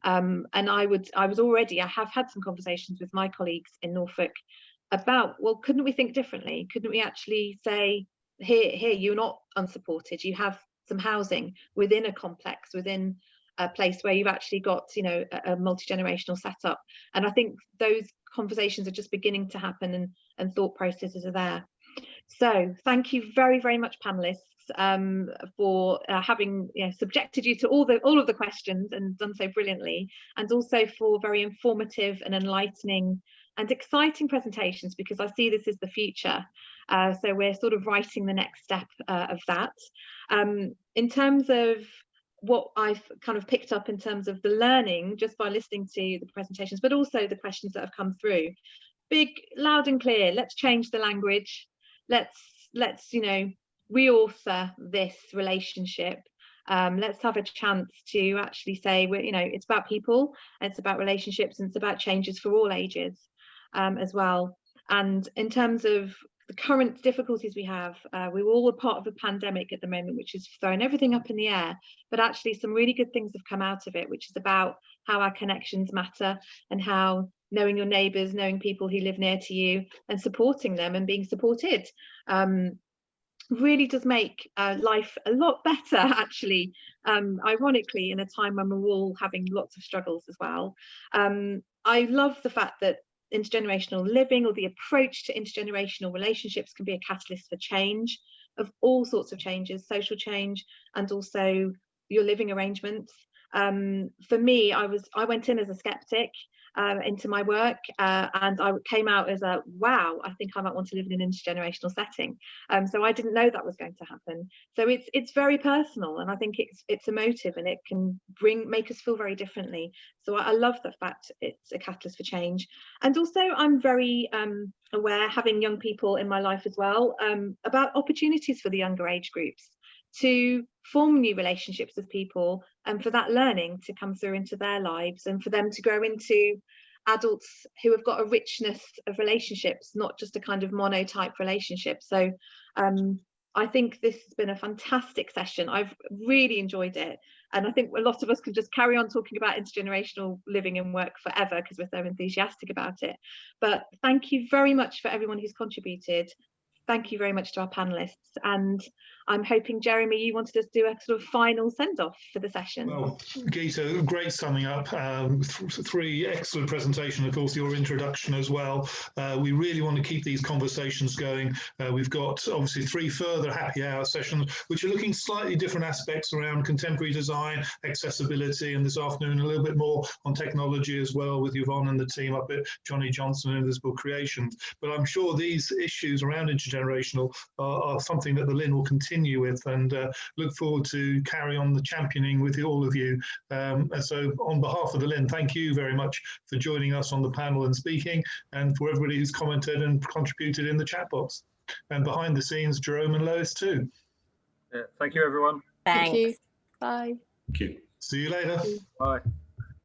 And I have had some conversations with my colleagues in Norfolk about, well, couldn't we think differently? Couldn't we actually say, here, you're not unsupported, you have some housing within a complex, within a place where you've actually got, you know, a multi-generational setup. And I think those conversations are just beginning to happen, and thought processes are there. So thank you very, very much, panelists, for having subjected you to all of the questions and done so brilliantly, and also for very informative and enlightening and exciting presentations, because I see this as the future. So we're sort of writing the next step of that. In terms of what I've kind of picked up in terms of the learning just by listening to the presentations, but also the questions that have come through, big, loud and clear, let's change the language. Let's reauthor this relationship. Let's have a chance to actually say, it's about people, it's about relationships, and it's about changes for all ages as well. And in terms of the current difficulties we have, we're all a part of a pandemic at the moment, which is throwing everything up in the air, but actually some really good things have come out of it, which is about how our connections matter, and how knowing your neighbours, knowing people who live near to you and supporting them and being supported really does make life a lot better, actually, ironically, in a time when we're all having lots of struggles as well. I love the fact that intergenerational living, or the approach to intergenerational relationships, can be a catalyst for change, of all sorts of changes, social change, and also your living arrangements. For me, I went in as a skeptic into my work, and I came out as a wow, I think I might want to live in an intergenerational setting. So I didn't know that was going to happen. So it's very personal, and I think it's emotive, and it can make us feel very differently. So I love the fact it's a catalyst for change. And also I'm very aware, having young people in my life as well, about opportunities for the younger age groups to form new relationships with people, and for that learning to come through into their lives, and for them to grow into adults who have got a richness of relationships, not just a kind of monotype relationship. So I think this has been a fantastic session. I've really enjoyed it, and I think a lot of us can just carry on talking about intergenerational living and work forever, because we're so enthusiastic about it. But thank you very much for everyone who's contributed. Thank you very much to our panelists, and I'm hoping, Jeremy, you wanted us to do a sort of final send-off for the session. Well, Geeta, great summing up. Three excellent presentations, of course, your introduction as well. We really want to keep these conversations going. We've got obviously 3 further happy hour sessions, which are looking slightly different aspects around contemporary design, accessibility, and this afternoon a little bit more on technology as well with Yvonne and the team up at Johnny Johnson and Invisible Creations. But I'm sure these issues around intergenerational are something that the LIN will continue with, and look forward to carry on the championing with all of you. And so on behalf of the LIN, thank you very much for joining us on the panel and speaking, and for everybody who's commented and contributed in the chat box. And behind the scenes, Jerome and Lois too. Yeah, thank you, everyone. Thanks. Thank you. Bye. Thank you. See you later. Bye.